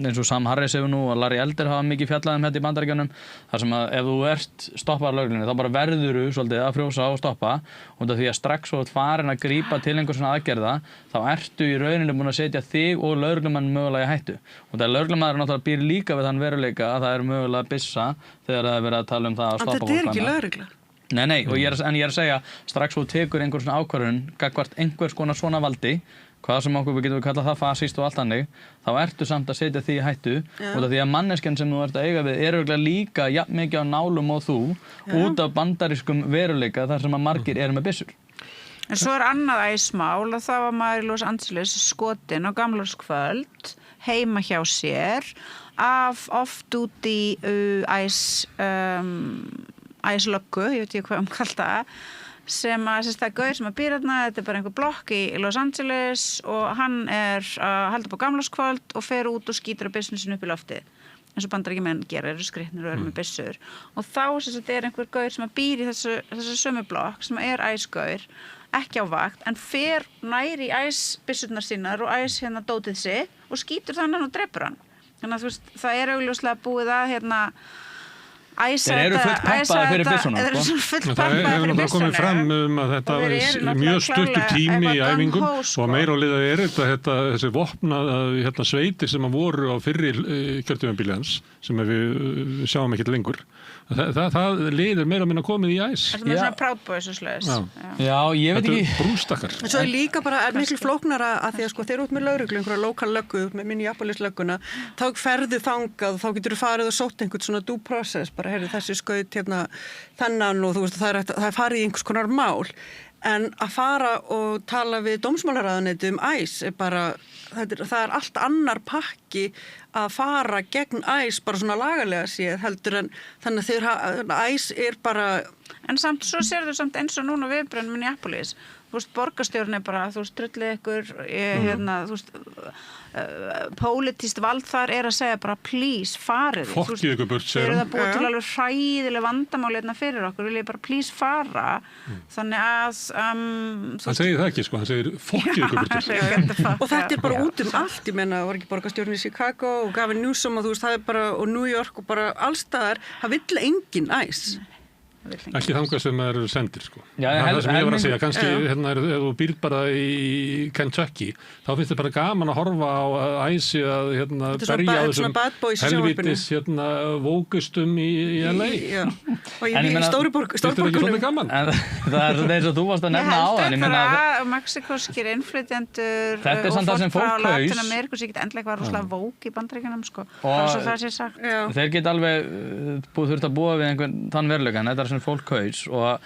eins og Sam Harris hefur nú og Larry Elder hafa mikið fjallað þetta í Bandaríkjunum þar sem að ef þú ert stoppar lögreglunni þá bara verðuru svolítið að frjósa og stoppa út af því að strax og farin að grípa til einhver svona aðgerða þá ertu í rauninni búin að setja þig og lögreglumann mögulega í hættu og það lögreglumaður náttúrulega býr líka við þann veruleika að það er mögulega byssa þegar það er verið að tala um það að stoppa fólk. Nei, og ég er að segja strax þú tekur einhver svona ákvörðun gagnvart einhvers konar svona valdi hvað sem okkur við getum kallað það fasíst og allt þannig þá ertu samt að setja því í hættu út af því að manneskjan sem þú ert að eiga við er örugglega líka jafn mikið á nálum og þú út af bandarískum veruleika þar sem að margir eru með byssur. En svo er annað æsmál að það var maður í Los Angeles skotin á gamlárskvöld heima hjá sér af off-duty æslöggu, ég veit ekki hvað kalla sem að það er gaur sem að býr þarna, þetta er bara einhver blokk í Los Angeles og hann er að halda upp á gamlárskvöld og fer út og skýtur á businessin upp í loftið eins og Bandaríkjamenn gera, eru skrýtnir og eru með byssur og þá er einhver gaur sem að býr í þessu sömu blokk sem er æsgaur ekki á vakt en fer næri æsbyssurnar sínar og dótið sig og skýtur þannig og drepur hann þannig að þú veist, það er augljóslega búið að Þeir eru fullt peppaði fyrir byssuna. Það hefur náttúrulega komið fram að þetta er mjög stuttur tími í æfingum og meira á liða er þessi vopna sveitir sem voru á fyrri kjörtímabili hans sem við sjáum ekkert lengur. Það liður meira að minna komið í æs. Það er svona Proud Boys og slags. Já, ég veit ekki. Þetta er brústakkar. En svo er líka bara miklu flóknara að því að þeir út með lögreglu, einhverja lokal löggu, með Minneapolis lögguna, þá ferðu þangað, þá getur þú farið og sótt einhvern svona due process, bara heyrðu þessi skaut þennan og þú veist það er farið í einhvers konar mál. En að fara og tala við dómsmálaráðuneytið æs er bara, það er allt annar pakki að fara gegn æs bara svona lagalega séð heldur en þannig að æs er bara... En samt, svo sérðu samt eins og núna viðbrönd Minneapolis, þú veist, borgarstjórn bara, þú veist, drullið ykkur, hérna, þú veist, pólitískt vald þar að segja bara, please, farið. Fokkið ykkur burt, segir hann. Þeir eru það búið til alveg hræðileg vandamáli hérna fyrir okkur, vil ég bara, please, fara. Þannig að... hann segir það ekki, sko, hann segir fokkið ykkur burt. Og þetta bara út allt, ég menna, var ekki borgarstjórn í Chicago og Gavin Newsom og þú veist, það bara, og New York og bara allstaðar, það vill enginn æs. Ekki þangað sem eru sendir, sko. Já, það sem ég var að segja, kannski hérna, ef þú býr bara í Kentucky, þá finnst þið bara gaman að horfa á æsi að hérna, berja á þessum helvítis hérna, vókustum í LA. Já, og í stórborgunum. Það er þetta eins og þú varst að nefna á en ég meina að mexikoskir innflytjendur og fólk frá Latinamerika sem get endlega var rosalega vók í Bandaríkjunum, sko. Og það sé sagt. Þeir get alveg þurft að búa við einhvern þann veruleika, þetta er sem fólk kaus og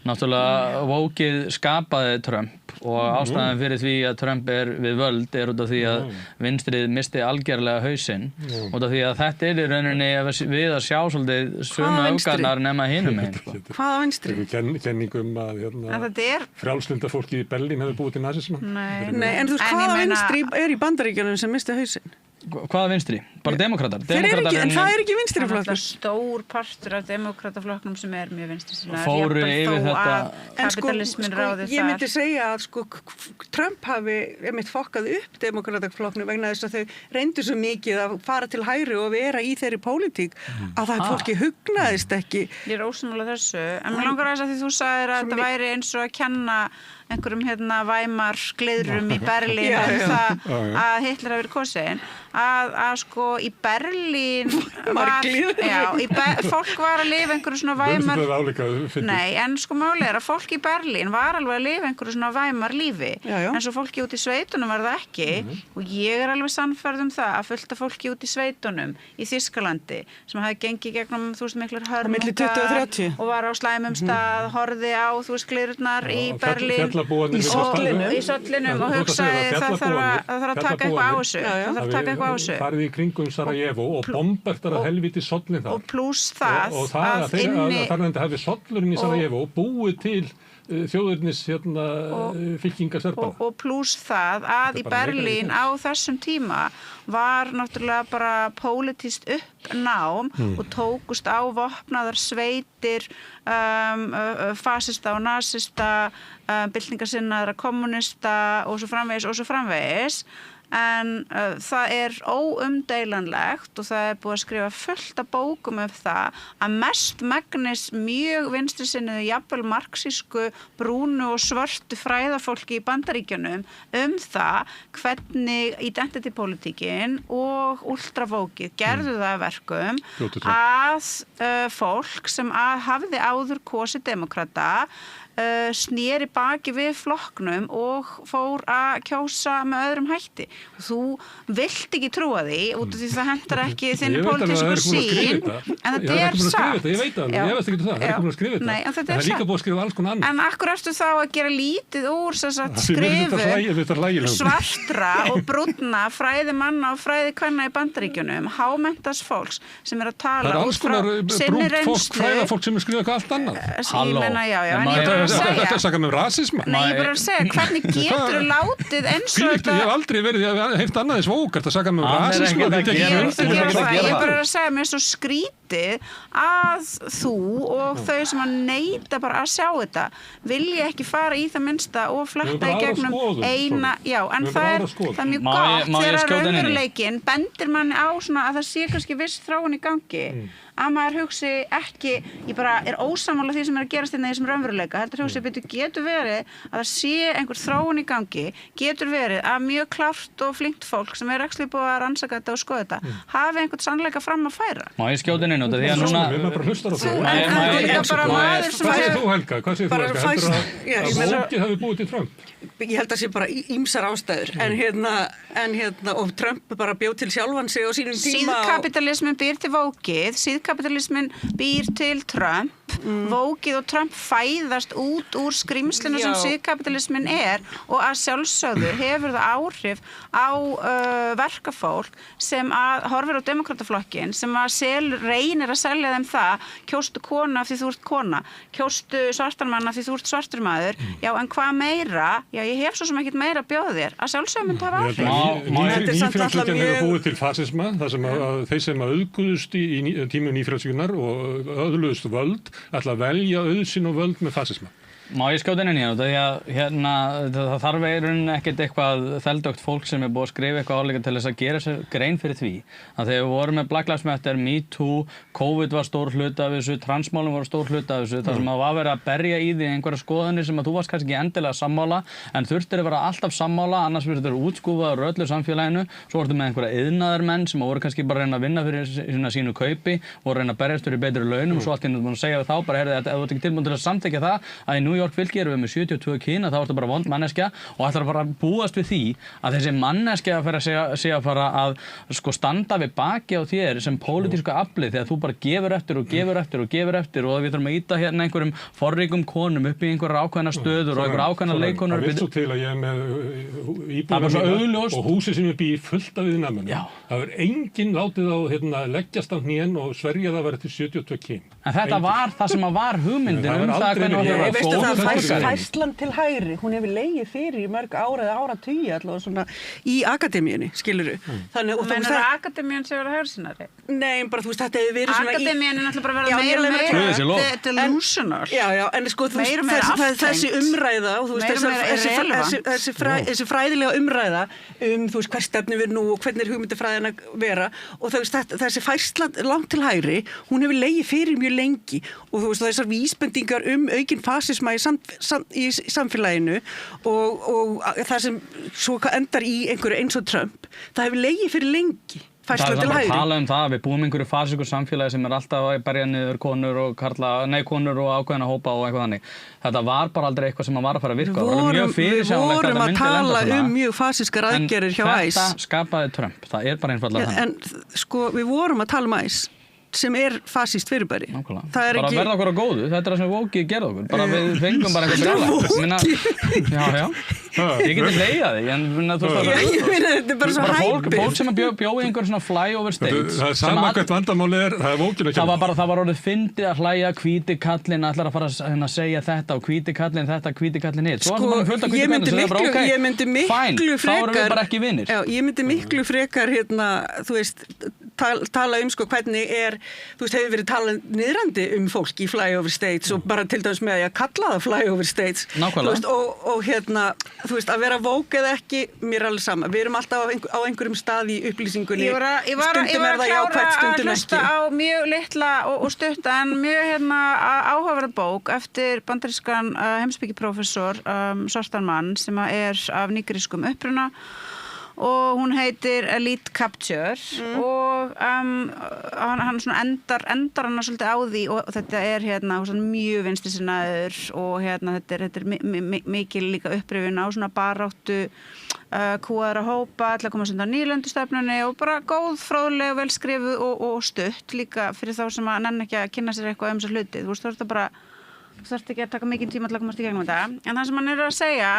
náttúrulega vókið skapaði Trump og ástæðan fyrir því að Trump við völd út af því að vinstrið misti algjörlega hausinn út af því að þetta í rauninni við að sjá svolítið sömu öfgarnar nema hinum einn. Hvaða vinstri? Kenningum að frjálslynda fólki í Berlín hefur búið til nasisma. Nei, en þú veist hvaða vinstri í Bandaríkjunum sem misti hausinn? Hvaða vinstri? Bara demókratar? En það er ekki vinstri flokkur. Það er stór partur af demókrataflokknum sem mjög vinstri sinna. Fóru yfir þetta. Kapitalismin ráði þar. Ég myndi segja að Trump hafi fokkað upp demókrataflokknum vegna þess að þau reyndu svo mikið að fara til hægri og vera í þeirri pólitík að það fólki hugnaðist ekki. Ég er ósammála þessu. En mér langar að því þú sagðir að þetta væri eins og að kenna einhverjum Weimar gleiðrum í Berlín það að Hitler hafi verið kosinn að sko í Berlín fólk var að lifa einhverju svona Weimar en sko málið að fólk í Berlín var alveg að lifa einhverju svona Weimar lífi en svo fólki út í sveitunum var það ekki og ég er alveg sannfærð það að fullt af fólki út í sveitunum í Þýskalandi sem hafi gengið gegnum miklar hörmungar og var á slæmum stað horfði á gleiðurnar í Berlín í sollinum og hugsaði það þarf að taka eitthvað á þessu farið í kringum Sarajevo og bombertar að helviti sollin þar og pluss það og það að þarna hefði sollurinn í Sarajevo búið til þjóðurnis fylkingar Serba og pluss það að í Berlín á þessum tíma var náttúrulega bara pólitískt uppnám og tókust á vopnaðar sveitir fasista og nasista byltingarsinnaðra kommunista og svo framvegis en það er óumdeilanlegt og það er búið að skrifa fullt af bókum það að mestmegnis mjög vinstrisinnuðu jafnvel marxísku brúnu og svörtu fræðafólki í Bandaríkjunum það hvernig identity-pólitíkin og ultravókið gerðu það að verkum að fólk sem hafði áður kosið demokrata sneri baki við flokknum og fór að kjósa með öðrum hætti. Þú vilt ekki trúa því út af því það hentar ekki þinn pólitísku sín en þetta er satt. Ég veit að ég veist ekki það, það er búin að skrifa þetta. Það er líka búin að skrifa alls konar annað. En akkur ertu þá að gera lítið úr skrifu svartra og brúnna fræði manna og fræði kvenna í Bandaríkjunum, hámenntas fólks sem að tala út frá sinni reynslu. Fræðafólk sem skrifa eitthvað allt annað. Þetta er sakað með rasisma. Nei, ég bara að segja, hvernig getur þú látið eins og þetta... Ég hef aldrei verið að heift annað eins vókart að sakað með rasisma. Ég bara að segja mér svo skrítið að þú og þau sem að neita bara að sjá þetta vilja ekki fara í það minnsta og fletta í gegnum eina... Já, en það er mjög gott þegar raunveruleikinn bendir manni á svona að það sé kannski viss þróun í gangi að maður hugsi ekki, ég bara er ósammála því sem er að gerast í þessum raunveruleika, heldur hugsi getur verið að það sé einhver þróun í gangi, getur verið að mjög klárt og flinkt fólk sem er ekki búið að rannsaka þetta og skoða þetta hafi einhvern sannleika fram að færa. Má ég skjóta inn þetta því að núna... Við erum bara hlustar á þú. Hvað segir þú Helga? Hvað segir þú Helga? Heldur að vókið hafi búið til Trump? Ég held að sé bara ýmsar ástæður en og Trump bara bjó til sjálfan sig á sínum tíma. Síðkapitalismin býr til vókið, síðkapitalismin býr til Trump, Vókið og Trump fæðast út úr skrimslinu sem síðkapitalismin og að sjálfsögðu hefur það áhrif á verkafólk sem að horfir á demokrataflokkin sem að reynir að selja þeim það, kjóstu kona því þú ert kona, kjóstu svartan mann því þú ert svartur maður, já en hvað meira, já ég hef svo sem ekkert meira að bjóða þér, að sjálfsögðu myndi hafa áhrif. Nýfrjálshyggjan hefur búið til fasisma, þar sem að þeir sem auðguðust í tímu nýfrjálshyggjunar og öðluðust völd ætla að velja auðsinn og völd með fasisma. Má ég skjóta inn í hérna, því að hérna, það þarf ekkert eitthvað þeldögt fólk sem búið að skrifa eitthvað áleika til þess að gera sér grein fyrir því. Að þegar við vorum með Black Lives Matter, Me Too, COVID var stór hluti af þessu, transmálum var stór hluti af þessu, þar sem að var verið að berja í því einhverja skoðanir sem að þú varst kannski ekki endilega sammála, en þurftir að vera alltaf sammála, annars verður þetta útskúfaður öllu samfélaginu, svo voru með einhverja iðnaðarmenn sem voru kannski bara að reyna að vinna fyrir sínu kaupi, voru að reyna að berjast fyrir betri launum, svo allt í einu að segja við þá bara, ef þú ert ekki tilbúin til að samþykkja það, að í New York fylki erum við með 72 kyn, þá ertu bara vond manneskja og ætlar að fara að búast við því að þessi manneskja sé að fara að sko standa við baki á þér sem pólitíska afli þegar þú bara gefur eftir og gefur eftir og gefur eftir og við þurfum að ýta hérna einhverjum forríkum konum upp í einhverjar ákveðna stöður og einhverjar ákveðna leikonur. Það vill svo til að ég er með íbúðum og húsið sem ég bý fullt af viðnæmunum. Það er enginn látið á leggjast á hnén og sverja það verið til 72 kyn. En þetta var það sem var hugmyndin það hvernig veistu það færslan til hægri, hún hefur legið fyrir í mörg ára eða áratugi allavega svona í akademíunni, skilurðu. Þannig og þú veist akademíun sem verður hægrisinari? Nei, bara þú veist þetta hefur verið svona akademíun náttúrulega bara verið meira delusional. Já, en sko þú veist þessi umræða og þú veist þessi fræðilega umræða þú veist hver stefnum við nú og hvernig hugmyndafræðin að vera og þú veist þessi færsla langt til hægri, hún hefur legið fyrir mjög lengi og þú veist þessar vísbendingar aukinn fasisma í samfélaginu og það sem svo endar í einhverju eins og Trump, það hefur legið fyrir lengi. Það er að tala það að við búum einhverju fasísku samfélagi sem alltaf að berja niður konur og konur og ákveðna hópa og eitthvað þannig. Þetta var bara aldrei eitthvað sem var að fara að virka. Við vorum að tala mjög fasískar aðgerðir hjá ICE. Þetta skapaði Trump, það er bara einfaldlega þannig. En sko við vorum að tala ICE sem fasískt fyrirbæri. Nákvæmlega. Bara verða okkur á góðu, þetta er það sem Vókið gerði okkur. Bara við fengum bara eitthvað brjálæði. Já. Ég geti leiða þig, en þú veist þetta er bara svo hæpið. Fólk sem bjóði einhver svona flyover states. Það er sama hvert vandamáli það er Vókið að kenna. Það var orðið fyndið að hlæja hvíti kallinn, ætlar að fara að segja þetta og hvíti kallinn þetta, hvíti kallinn hitt. Svo ég myndi miklu frekar þú veist tala sko hvernig þú veist, hefur verið talað niðrandi fólk í flyover states og bara til dæmis með að kalla það flyover states. Nákvæmlega. Þú veist, þú veist, að vera woke eða ekki, mér er alveg sama. Við erum alltaf á einhverjum stað í upplýsingunni. Ég var að klára að hlusta á mjög litla og stutta en mjög áhugaverða bók eftir bandarískan heimspekiprófessor svartan mann sem er af nígerískum uppruna og hún heitir Elite Capture og hann svona endar hana svolítið á því og þetta er mjög vinstrisinnaður og þetta er mikil líka upprifun á svona baráttu kúaðra hópa til að komast undan nýlendustefnunni og bara góð, fróðleg, velskrifuð og stutt líka fyrir þá sem að nenna ekki að kynna sér eitthvað þessa hluti. Þú veist, þú ert bara þú þarft ekki að taka mikinn tíma til að komast í gegnum þetta. En það sem hann er að segja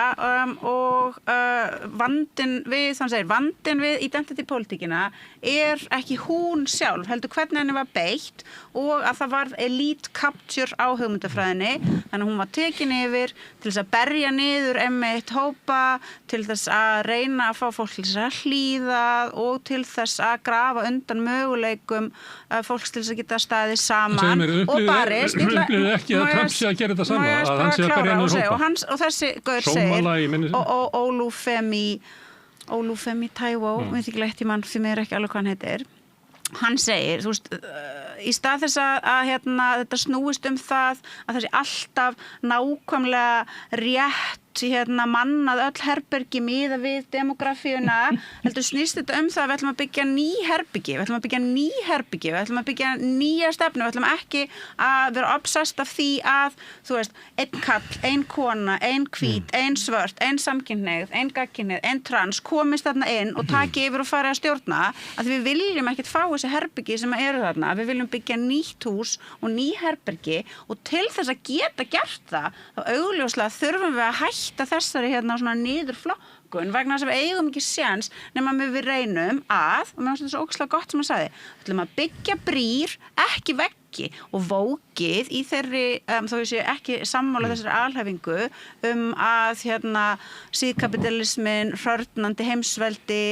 vandinn við identity-pólitíkina er ekki hún sjálf, heldur hvernig henni var beitt og að það varð elite capture á hugmyndafræðinni. Þannig að hún var tekin yfir til þess að berja niður einmitt hópa, til þess að reyna að fá fólk til þess að hlýða og til þess að grafa undan möguleikum fólks til þess að geta staðið saman og barist. Upplifðu ekki að Trump sé að gera þetta sama, að hann sé að berja niður hópa. Og þessi gaur segir, Olufemi Taiwo, við þykir leitt í mann því mér ekki alveg hvað hann heitir. Hann segir, þú veist, í stað þess að þetta snúist það að það sé alltaf nákvæmlega rétt mannað öll herbergi miða við demografíuna, heldur snýst þetta það að við ætlum að byggja ný herbergi, við ætlum að byggja nýja stefnu, við ætlum ekki að vera obsessed af því að, þú veist, einn kall, ein kona, ein hvít, ein svört, ein samkynhneigð, ein gagnkynhneigð, ein trans komist þarna inn og taki yfir og fari að stjórna, að við viljum ekkert fá þessi herbergi sem eru þarna, við viljum byggja nýtt hús og ný herbergi og til þess að geta gert það, þá augljóslega þurfum við að hætta þessari svona niðurflokkun vegna þess að við eigum ekki séns nema við reynum að, og mér finnst þetta svo ógeðslega gott sem að sagði, við ætlum að byggja brýr, ekki veggi og vókið í þeirri, þó ég sé ekki sammála þessari alhæfingu að síðkapitalismin, hrörnandi heimsveldi,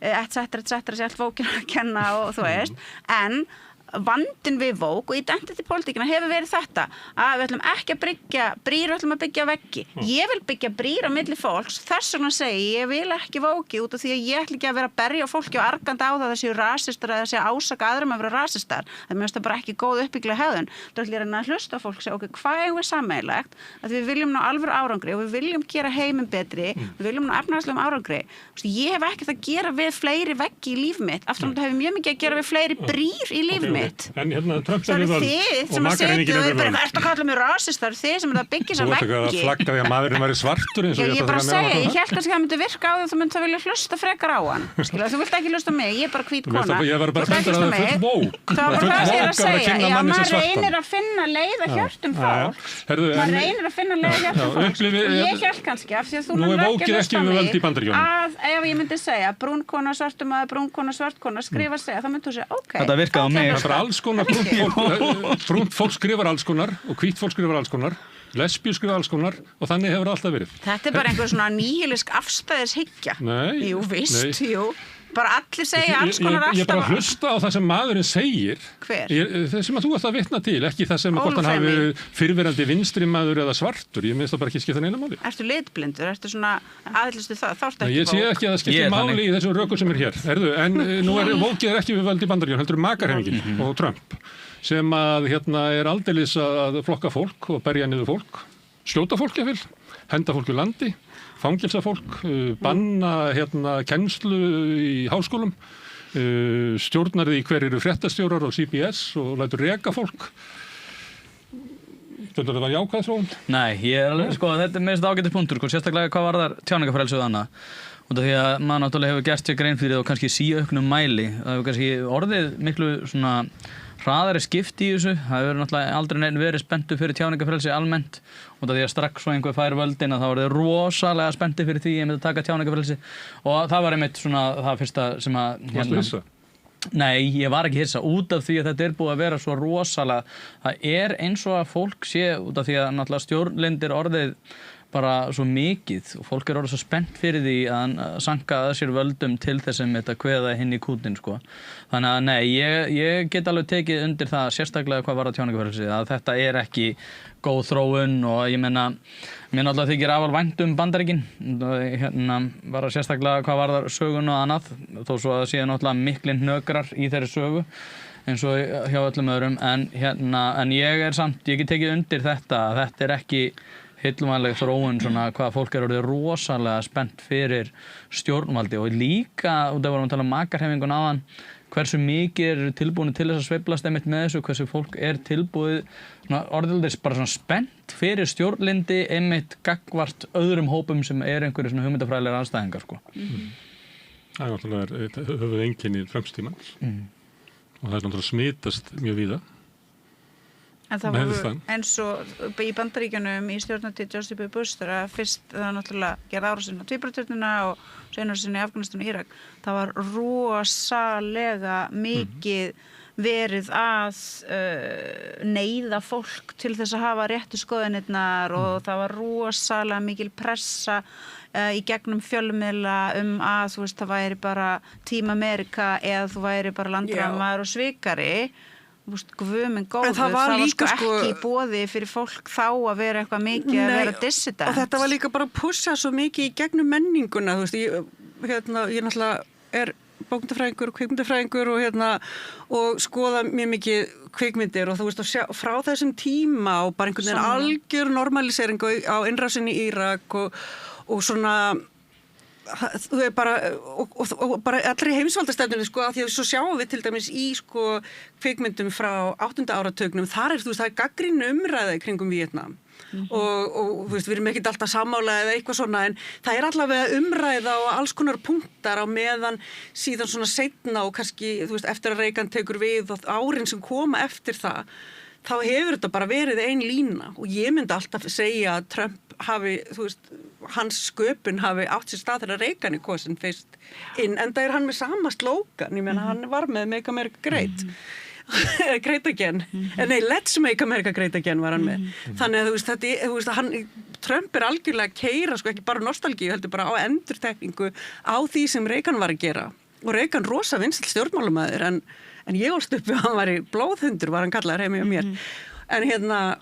etc. sé allt vókinu að kenna og þú veist, en vandinn við vók og identity politíkina hefur verið þetta að við ætlum ekki að byggja brýr, við ætlum að byggja veggi. Ég vil byggja brýr á milli fólks, þess vegna segi ég vil ekki vókið út af því að ég ætla ekki að vera að berja fólki og arganda á það séu rasistar eða séu ásaka aðrum að vera rasistar. Það mér finnst það bara ekki góð uppbygglega hegðun. Það ætla ég að hlusta á fólk og segja, ok, hvað eigum við sameiginlegt að við viljum ná alvöru árangri og við viljum gera heiminn betri, við viljum ná efnahagslegum árangri. Ég hef ekkert að gera við fleiri veggi í líf mitt, aftur á móti hef ég mjög mikið að gera við fleiri brýr í líf mitt. En Trump það eru þið sem að setja og bara ertu að kalla mig rasist, það eru þið sem að byggja þessa veggi. Þú ert að flagga því að maðurinn væri svartur eins og ég bara segja, ég held kannski að það myndi virka á því að þú myndi að vilja hlusta frekar á hann. Þú vilt ekki hlusta á mig, ég er bara hvít kona. Ég var bara bendur að það er full vók. Það var það sem ég er að segja. Já, maður reynir að finna leið að hjörtum fólk. Maður reynir að finna leið að hjörtum fólk. Ég held kannski af því að þú náttúrulega ekki að hlusta á mig að ef ég myndi segja brún kona, svartum maður, brún kona, svart kona skrifa segja, þá myndi þú segja, ok. Þetta virkaði á mig. Það er alls konar brúnt fólk skrifar alls konar og hvít fólk skrifar alls konar, lesbíu skrifar alls konar og þannig hefur alltaf verið. Þetta er bara einhver svona nýhilisk afstæðishyggja. Nei. Jú, víst, jú. Bara allir segja alls konar alltaf. Ég bara hlusta á það sem maðurinn segir. Hver? Það sem að þú ert að vitna til, ekki það sem hvort hann hafi verið fyrrverandi vinstri maður eða svartur. Ég minnst það bara ekki skipta neina máli. Ertu litblindur? Ertu svona aðlistu það? Þárt ekki ég sé ekki að það skipta máli í þessum rökum sem er hér. En nú vókið ekki við völd í Bandaríkjunum, heldur makarhefingin og Trump sem að er aldeilis að flokka fólk og berja niður fólk, skjóta fólk ég vil, henda fólk í landi, fangilsa fólk, banna kennslu í háskólum, stjórnar því hver eru fréttastjórar og CBS og lætur reka fólk. Þetta var jákvæð þróun? Nei, þetta er mest ágætis punktur, sérstaklega hvað varðar tjáningarfrelsi og annað. Út af því að maður náttúrulega hefur gert sér grein fyrir það og kannski síauknum mæli. Það hefur kannski orðið miklu svona hraðari skipti í þessu. Það hefur náttúrulega aldrei neinn verið spenntur fyrir tjáningarfrelsi almennt. Út af því að strax svo einhver fær völdin að það voruð rosalega spenntur fyrir því að taka tjáningarfrelsi. Og það var einmitt svona það fyrsta sem að... Varstu hissa? Nei, ég var ekki hissa út af því að þetta er búið að vera svo rosalega. Það er eins og að fólk sé út af því að náttúrulega stjórnlindir orðið bara svo mikið og fólk er orðið svo spennt fyrir því að sanka að sér völdum til þessum þetta kveða hinn í kútin sko. Þannig að nei, ég get alveg tekið undir það sérstaklega hvað var að tjáningarfrelsi að þetta er ekki góð þróun og ég meina mér náttúrulega þykir afal vænt Bandaríkin bara sérstaklega hvað var þar sögun og annað þó svo að það séu náttúrulega miklir hnökrar í þeirri sögu eins og hjá öllum öðrum en ég get tekið undir þetta að þetta er ekki heillumæðileg þróun svona hvað fólk er orðið rosalega spennt fyrir stjórnvaldi og líka út af vorum að tala um makarhefingun áðan hversu mikið eru tilbúin til þess að sveiflast einmitt með þessu, hversu fólk er tilbúið orðildis bara svona spennt fyrir stjórnlindi einmitt gagnvart öðrum hópum sem er einhverju svona hugmyndafræðilegar andstæðingar sko. Það er náttúrulega höfuð einkenni Trump-tímans og það er náttúrulega smitast mjög víða. En það var eins og í Bandaríkjunum í stjórnartíð George W. Bush þegar fyrst það náttúrulega gerði árásina á tvíburaturnina og seinna árásina í Afganistan og Írak. Það var rosalega mikið verið að neyða fólk til þess að hafa réttu skoðanirnar og það var rosalega mikil pressa í gegnum fjölmiðla að þú veist það væri bara Team America eða þú væri bara landráðamaður og svikari. Guðminn góður, það var líka ekki í boði fyrir fólk þá að vera eitthvað mikið að vera dissident. Og þetta var líka bara að pussa svo mikið í gegnum menninguna, þú veist, ég náttúrulega er bókmyndafræðingur og kvikmyndafræðingur og skoða mjög mikið kvikmyndir og þú veist að frá þessum tíma og bara einhvern veginn algjör normaliseringu á innrásinni í Írak og svona þú veist bara og bara allri heimsvaldastefnunni sko að því að svo sjáum við til dæmis í sko kvikmyndum frá 8. áratugnum þar þú veist það gagnrýn umræða í kringum Víetnam og þú veist við erum ekkert alltaf sammála eða eitthvað svona en það allavega umræða og alls konar punktar á meðan síðan svona seinna og kannski þú veist eftir að Reagan tekur við og árin sem koma eftir það þá hefur þetta bara verið ein lína og ég myndi alltaf segja að Trump hafi, þú veist, hans sköpun hafi átt sér stað þegar Reagan kosin fyrst inn, en það hann með sama slógan, ég meina hann var með Make America Great, Great Again, nei, Let's Make America Great Again var hann með, þannig að þú veist, Trump algjörlega keyra, sko, ekki bara nostalgíu, heldur bara á endurtekningu á því sem Reagan var að gera og Reagan rosa vinsæll stjórnmálamaður, en ég ólst upp við að hann var í blóðhundur, var hann kallaður heimi á mér. En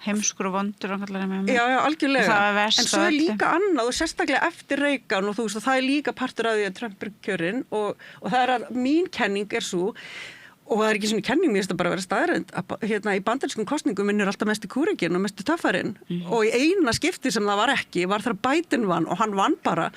heimskur og vondur hann kallaður heimi á mér. Já, algjörlega. En svo líka annað og sérstaklega eftir Reagan og þú veist, og það líka partur af því að Trump kjörinn og það að mín kenning svo, og það ekki svona kenning, mér finnst það bara að vera staðreynd að í bandarískum kosningum vinnur alltaf mesti kúrekinn og mesti töffarinn og í eina skipti sem það var ekki var þegar Biden vann og hann vann bara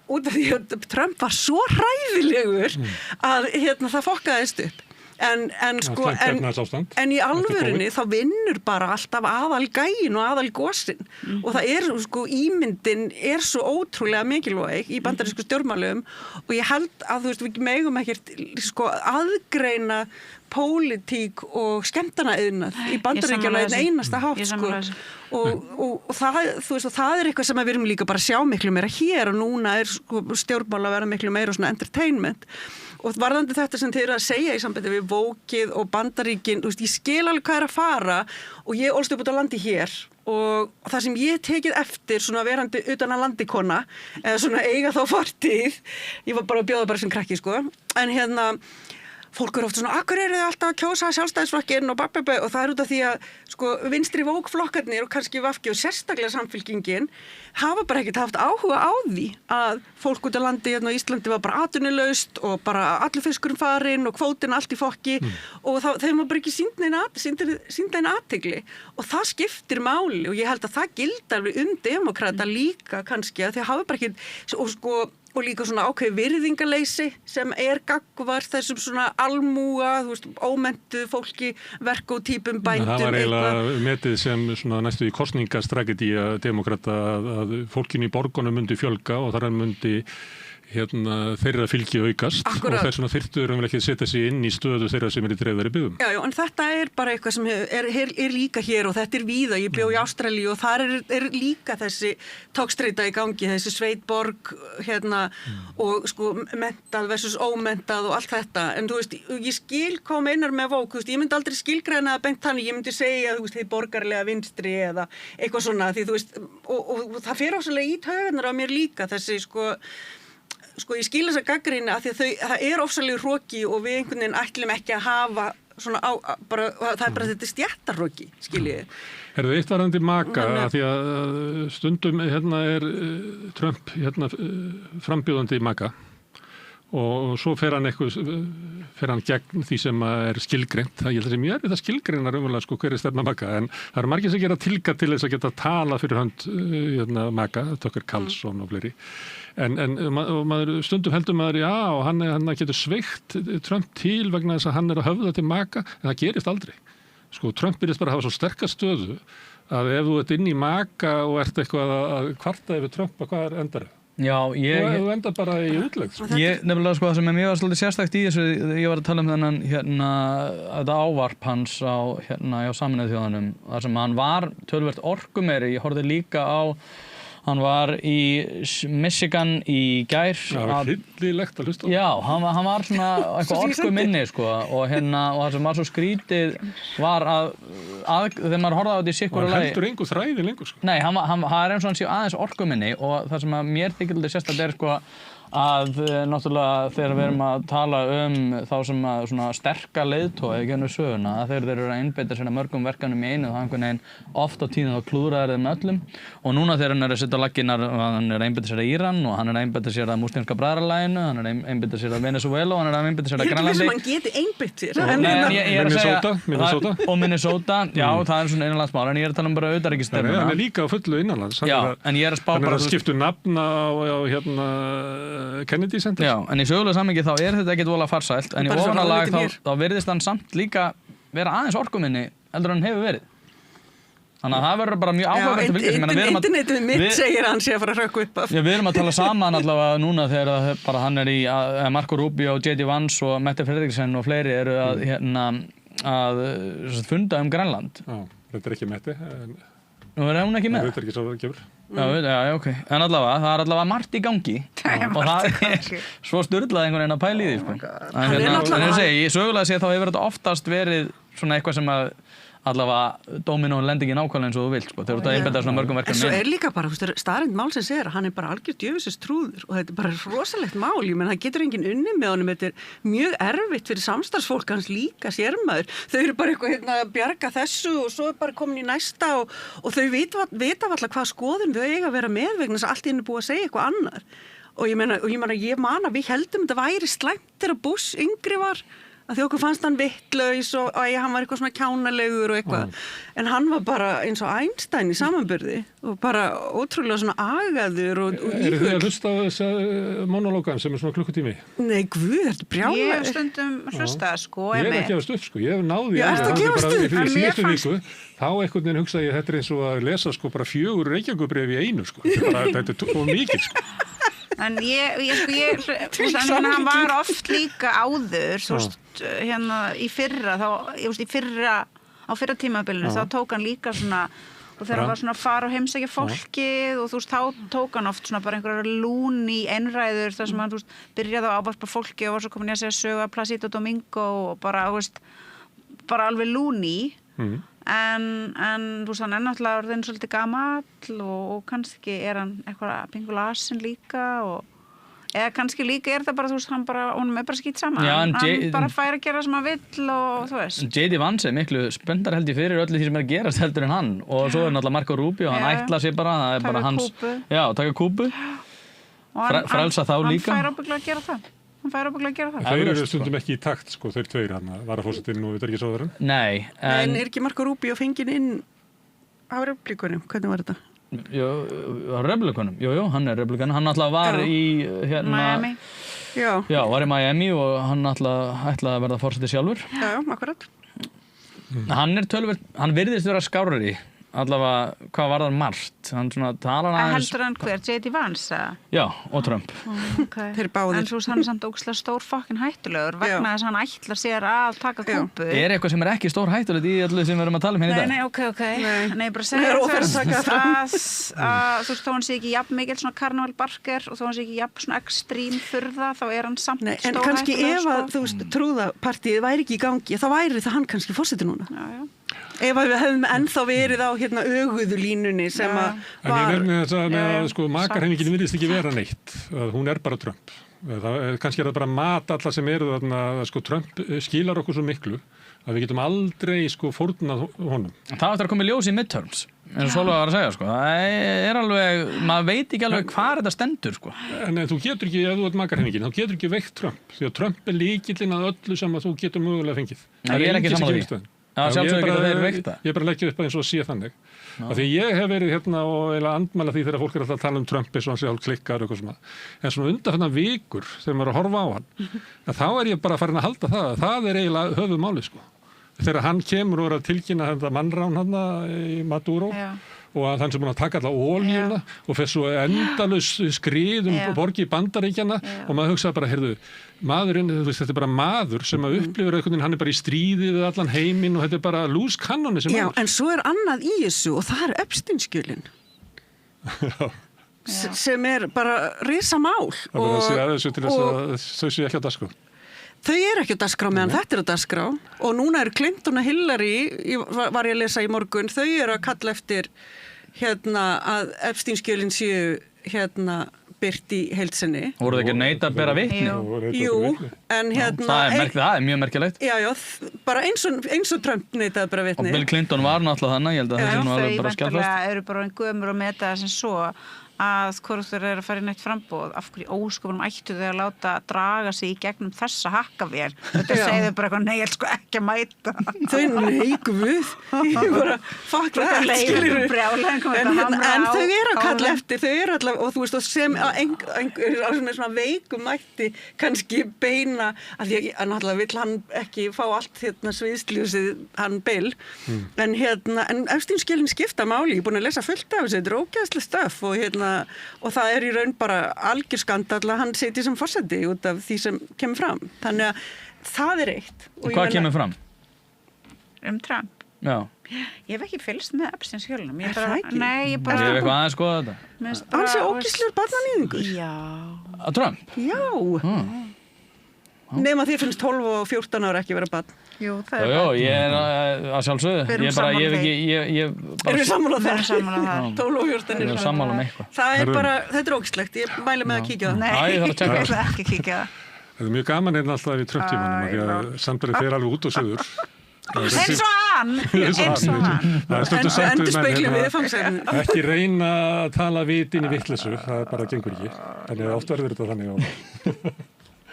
út af því að Trump var svo hræðilegur að það fokkaðist upp. En í alvörunni þá vinnur bara alltaf aðal gæin og aðal gósin og það sko ímyndin svo ótrúlega mikilvæg í bandarísku stjórnmálum og ég held að þú veist við megum ekkert sko aðgreina pólitík og skemmtanaiðnað í Bandaríkjunum einn einasta hátt sko og það, þú veist, og það eitthvað sem við erum líka bara að sjá miklu meira hér og núna sko stjórnmál að vera miklu meira svona entertainment og varðandi þetta sem þið eru að segja í sambandi við Vókið og Bandaríkin, þú veist, ég skil alveg hvað að fara og ég ólst upp út á landi hér og það sem ég tekið eftir svona verandi utan að landikona eða svona eiga þá fortíð, ég var bara að bjóða bara sem krakki sko, en fólk oft svona, akkur eru þið alltaf að kjósa sjálfstæðisflokkinn og og það út af því að sko vinstri vókflokkarnir og kannski VG og sérstaklega Samfylkingin hafa bara ekkert haft áhuga á því að fólk út á landi á Íslandi var bara atvinnulaust og bara allur fiskurinn farinn og kvótinn allt í fokki og þeim var bara ekki sýnd neina athygli og það skiptir máli og ég held að það gildi alveg demókrata líka kannski að þeir hafa bara ekki og líka svona ákveði virðingarleysi sem gagnvart þessum svona almúga, þú veist, ómenntuð fólki, verkótýpum, bændum. Það var eiginlega metið sem svona næstu í kosningastrategía demókrata að fólkinu í borgunum myndi fjölga og þar myndi þeirra fylgi aukast. Akkurat. Og þess vegna þyrftu ekki að setja sig inn í stöðu þeirra sem í dreifðari byggðum. Já, en þetta bara eitthvað sem er líka hér og þetta víða. Ég bjó í Ástralíu og þar er líka þessi togstreita í gangi, þessi sveitborg og sko mentað versus ómentað og allt þetta. En þú veist, ég skil hvað meinar með Vók, þú veist, ég myndi aldrei skilgreina það beint þannig, ég myndi segja, þú veist, þið borgarlega vinstri eða eitthvað svona, því þú veist, og það fer áslega í taugarnar á mér líka þessi sko ég skil þess að gagnrýna að því að það ofsalega hroki og við einhvern veginn ætlum ekki að hafa svona bara, það bara þetta stjættarhroki, skiljið. Eitt varðandi maka að því að stundum Trump frambjóðandi maka og svo fer hann gegn því sem skilgreint. Ég held að sem ég það skilgreinar umverulega sko hver stefna maka en það margir sem gera tilkall til þess að geta tala fyrir hönd maka, Tucker Carlson og fleiri. En stundum heldur maður og hann getur sveikt Trump til vegna þess að hann að höfða til maka en það gerist aldrei. Sko Trump byrjast bara að hafa svo sterka stöðu að ef þú ert inn í maka og ert eitthvað að kvarta yfir Trump hvað endar það? Já, þú endar bara í útlegð. Nefnilega sko það sem mér var svolítið sérstakt í þessu, ég var að tala þennan þetta ávarp hans á Sameinuðu þjóðunum, þar sem hann var töluvert orkumeiri, ég horfði líka á hann var í Michigan í gær. Það var hryllilegt að hlusta á. Já, hann var svona eitthvað orkuminni sko og það sem var svo skrítið var að þegar maður horfði á þetta í sikkur og hann heldur engu þræði lengur sko. Nei, það eins og hann sé aðeins orkuminni og það sem að mér þykir sérstakt sko að náttúrulega þegar við erum að tala þá sem að svona sterka leiðtoga í gennum söguna, að þeir eru að einbeita sér að mörgum verkefnum í einu og það einhvern veginn oft á tíðin þá klúðraðir þeim öllum og núna þegar hann er að setja á laggirnar, hann er að einbeita sér að Íran og hann er að einbeita sér að Múslimska bræðralaginu, hann er að einbeita sér að Venezuela og hann er að einbeita sér að Grænlandi. Ég er ekki viss hann geti einbeitt sér. Og Minnesota, já, það er svona innanlandsmál, en ég er að tala bara utanríkisstefnuna. Hann er líka á fullu innanlands. Já, en ég er að spá bara... Hann er að skipta nafn á Kennedy Center. Já, en í sögulega samhengi þá er þetta ekkert voðalega farsælt, en í ofanálag þá virðist hann samt líka vera aðeins orkuminni heldur en hann hefur verið. Þannig að það verður bara mjög áhugavert að fylgjast. Internetið mitt segir að hann sé að fara að hrökka upp af. Já, við erum að tala saman allavega núna þegar bara hann er í Marco Rubio, J.D. Vance og Mette Frederiksen og fleiri eru að funda Grænland. Já, þetta er ekki Mette. Nú er hún ekki með? Þetta er ekki svo að gefur. Já, ok. En allavega, það er allavega margt í gangi og það er svo sturlað einhvern veginn að pæla í því, sko. En ég segi, sögulega sé þá hefur þetta oftast verið svona eitthvað sem að allavega dóminóin lendingin ákvæmlega eins og þú vilt, sko. Þegar þú ert að einbeita svona mörgum verkefnum. En svo er líka bara, staðreynd málsins er að hann er bara algjör djöfisins trúður og þetta er bara rosalegt mál. Ég menn, það getur enginn unnið með honum. Þetta er mjög erfitt fyrir samstarfsfólk hans líka sérmaður. Þau eru bara eitthvað að bjarga þessu og svo er bara komin í næsta og þau vita alltaf hvað skoðun þau eiga að vera með vegna þess að allt í henni búið að segja eitthvað annar. Og ég man að við heldum þetta væri slæmt þegar Bush yngri var að því okkur fannst hann vittlaus og hann var eitthvað svona kjánalegur og eitthvað en hann var bara eins og Einstein í samanburði og bara ótrúlega svona agaður og Eru þið að hlusta á þessa monológan sem er svona klukkutími? Nei, guð, þetta er brjálæði. Ég hef stundum hlustað, sko, Ég er að gefast upp, sko, ég hef náði Já, ertu að gefast upp? Fyrir síðustu viku, þá einhvern veginn hugsaði ég þetta er eins og að lesa, sko, bara 4 Reykjavíkurbréf í einu, sko. Þetta er of mikið, sko. En hann var oft líka áður, þú veist, hérna í fyrra, á fyrra tímabilinu, þá tók hann líka svona, og þegar hann var svona að fara og heimsækja fólkið og þú veist, þá tók hann oft svona bara einhverjar lúni einræður þar sem hann, þú veist, byrjaði að ávarpa fólki og var svo komin í að segja sögu að Placido Domingo og bara, þú veist, bara alveg lúni. En þú veist, hann er náttúrulega orðinn svolítið gamall og kannski er hann eitthvað pingulasin líka eða kannski líka er það bara, þú veist, honum er bara skýt saman. Já, hann bara fær að gera sem hann vill og þú veist. J.D. Vance er miklu spenntar held ég fyrir öllu því sem er að gerast heldur en hann og svo er náttúrulega Marco Rubio, hann ætlar sér bara, það er bara hans. Taka kúpu. Frelsa þá líka. Hann fær ábyggilega að gera það. Þeir eru stundum ekki í takt, sko, þeir tveir hann, varaforsetinn og utanríkisráðherrann. Nei, en er ekki Marco Rubio fenginn inn á Republikunum? Hvernig var þetta? Jú, á Republikunum. Jú, hann er Republikan. Hann alltaf var í Miami. Já, var í Miami og hann ætlaði að verða forseti sjálfur. Já, akkurat. Hann virðist vera skárari. Allavega, hvað var það margt? Hann svona talar aðeins... Heldur hann hver? J.D. Vance? Já, og Trump. Okay. Þeir báðir. En svo hann er samt ógeðslega stór fokkin hættulegur vegna þess að hann ætlar sér að taka kúpu. Er eitthvað sem er ekki stór hættulegt í öllu sem við erum að tala hérna í dag? Nei, ok. Nei, bara segja þú veist, þó hann sé ekki jafn mikil svona Carnival Barker og þó hann sé ekki jafn svona extreme furða, þá er hann samt stór hættulegur. En kannski ef að, þú veist, trúðapartíið væri ekki í gangi, þá væri það hann kannski forseti núna. Já. Ef við hefðum ennþá verið á öguðu línunni sem að var... En ég verð með þess að sko, makarhefingin virðist ekki vera neitt. Hún er bara Trump. Kannski er það bara mat alla sem eru þarna, sko, Trump skilar okkur svo miklu að við getum aldrei sko, fórnað honum. Það eftir að koma í ljós í midterms, eins og Sólveig var að segja. Sko. Það er alveg, maður veit ekki alveg hvað þetta stendur. Sko. En þú getur ekki, ef þú ert makarhefingin, þá getur ekki veikt Trump. Því að Trump er lykillinn að öllu sem að þú getur mögulega fengið. Ég er ekki sammála því. Já, sjálfsögur ekki þeir veikta. Ég er bara að leggja upp að eins og sé þannig. Af því ég hef verið hérna og eiginlega andmæla því þegar fólk er alltaf að tala um Trump eins og hann sé hálf klikkar og eitthvað svona. En svona undanfarnar vikur þegar maður er að horfa á hann, þá er ég bara farin að halda það er eiginlega höfuðmálið, sko. Þegar hann kemur og er að tilkynna þetta mannrán hann í Maduro og að hann sem búin að taka alla óljuna og fer svo endalaus skrið borgi Bandaríkjanna og maður hugsaði bara, heyrðu, maðurinn, þetta er bara maður sem að upplifir einhvern veginn, hann er bara í stríði við allan heiminn og þetta er bara loose cannon sem maður. Já, en svo er annað í þessu og það er Epstein-skjölin. Sem er bara risamál. Það er að segja þessu til þess að þau séu ekki á dagskrá. Þau eru ekki á dagskrá meðan þetta er á dagskrá og núna eru Clinton og Hillary, var ég að lesa í morgun, þau eru að kalla eftir að Epstein-skjölin séu birt í heild sinni. Voru þið ekki að neita að bera vitni? Jú, en Það er mjög merkilegt. Já, bara eins og Trump neitaði að bera vitni. Og Bill Clinton var náttúrulega þannig, ég held að það sé nú alveg bara skjálfast. Þau eru bara gömur og meta sem svo að hvort þeir eru að fara í neitt framboð, af hverju óskopunum ættu þau að láta draga sig í gegnum þessa hakkavél. Þetta segðu bara eitthvað, nei, ég sko ekki að mæta. Þau guð, ég bara, fuck that, skilur. En þau eru að kalla eftir, þau eru alltaf, og þú veist, og sem með svona veikum mætti kannski beina, af því að náttúrulega vill hann ekki fá allt sviðsljósið, hann Bill, en Epstein-skjölin skipta máli, ég er búin að lesa fullt af þessu, þetta er ógeðslega stöf og það er í raun bara algjör skandall að hann sitji sem forseti út af því sem kemur fram. Þannig að það er eitt. Hvað kemur fram? Trump? Já. Ég hef ekki fylgst með Epstein-skjölunum. Er það ekki? Nei, ég bara... Ég hef eitthvað aðeins skoðað þetta. Hann sé ógeðslegur barnaníðingur. Já. Að Trump? Já. Nema því finnst 12 og 14 ára ekki vera barn. Jú, það Já, ég er að sjálfsögðu. Erum við sammála það? 12 og 14 eru sammála með eitthvað. Það er bara, þetta er ógeðslegt. Ég mæli með að kíkja á það. Nei, ég ætla ekki að kíkja það. Það er mjög gaman alltaf í Trump-tímanum því að samtalið fer alveg út og söður. Eins og hann. Það er stundum sagt við menn ekki reyna að tala vit inn í vitleysu, það bara gengur ekki. Þannig að oft verður þetta þannig á.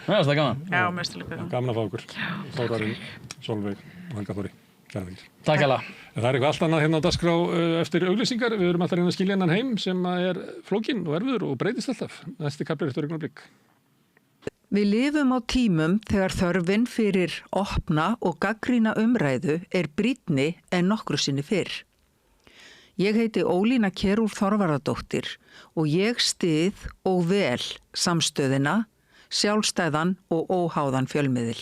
Það er gaman. Já, mestulega. Gaman að fá okkur. Þórarinn, Sólveig og Helga Þóri. Takk hella. Það er eitthvað allt annað hérna á dagskrá eftir auglýsingar. Við erum alltaf að reyna að skilja hennan heim sem er flókinn og erfiður og breytist alltaf. Næsti kafli eftir augnablik. Við lifum á tímum þegar þörfin fyrir opna og gagnrýna umræðu er brýnni en nokkru sinni fyrr. Ég heiti Ólína Kjerúl Þorvarðardóttir og ég styð og vel samstöðina, sjálfstæðan og óháðan fjölmiðil.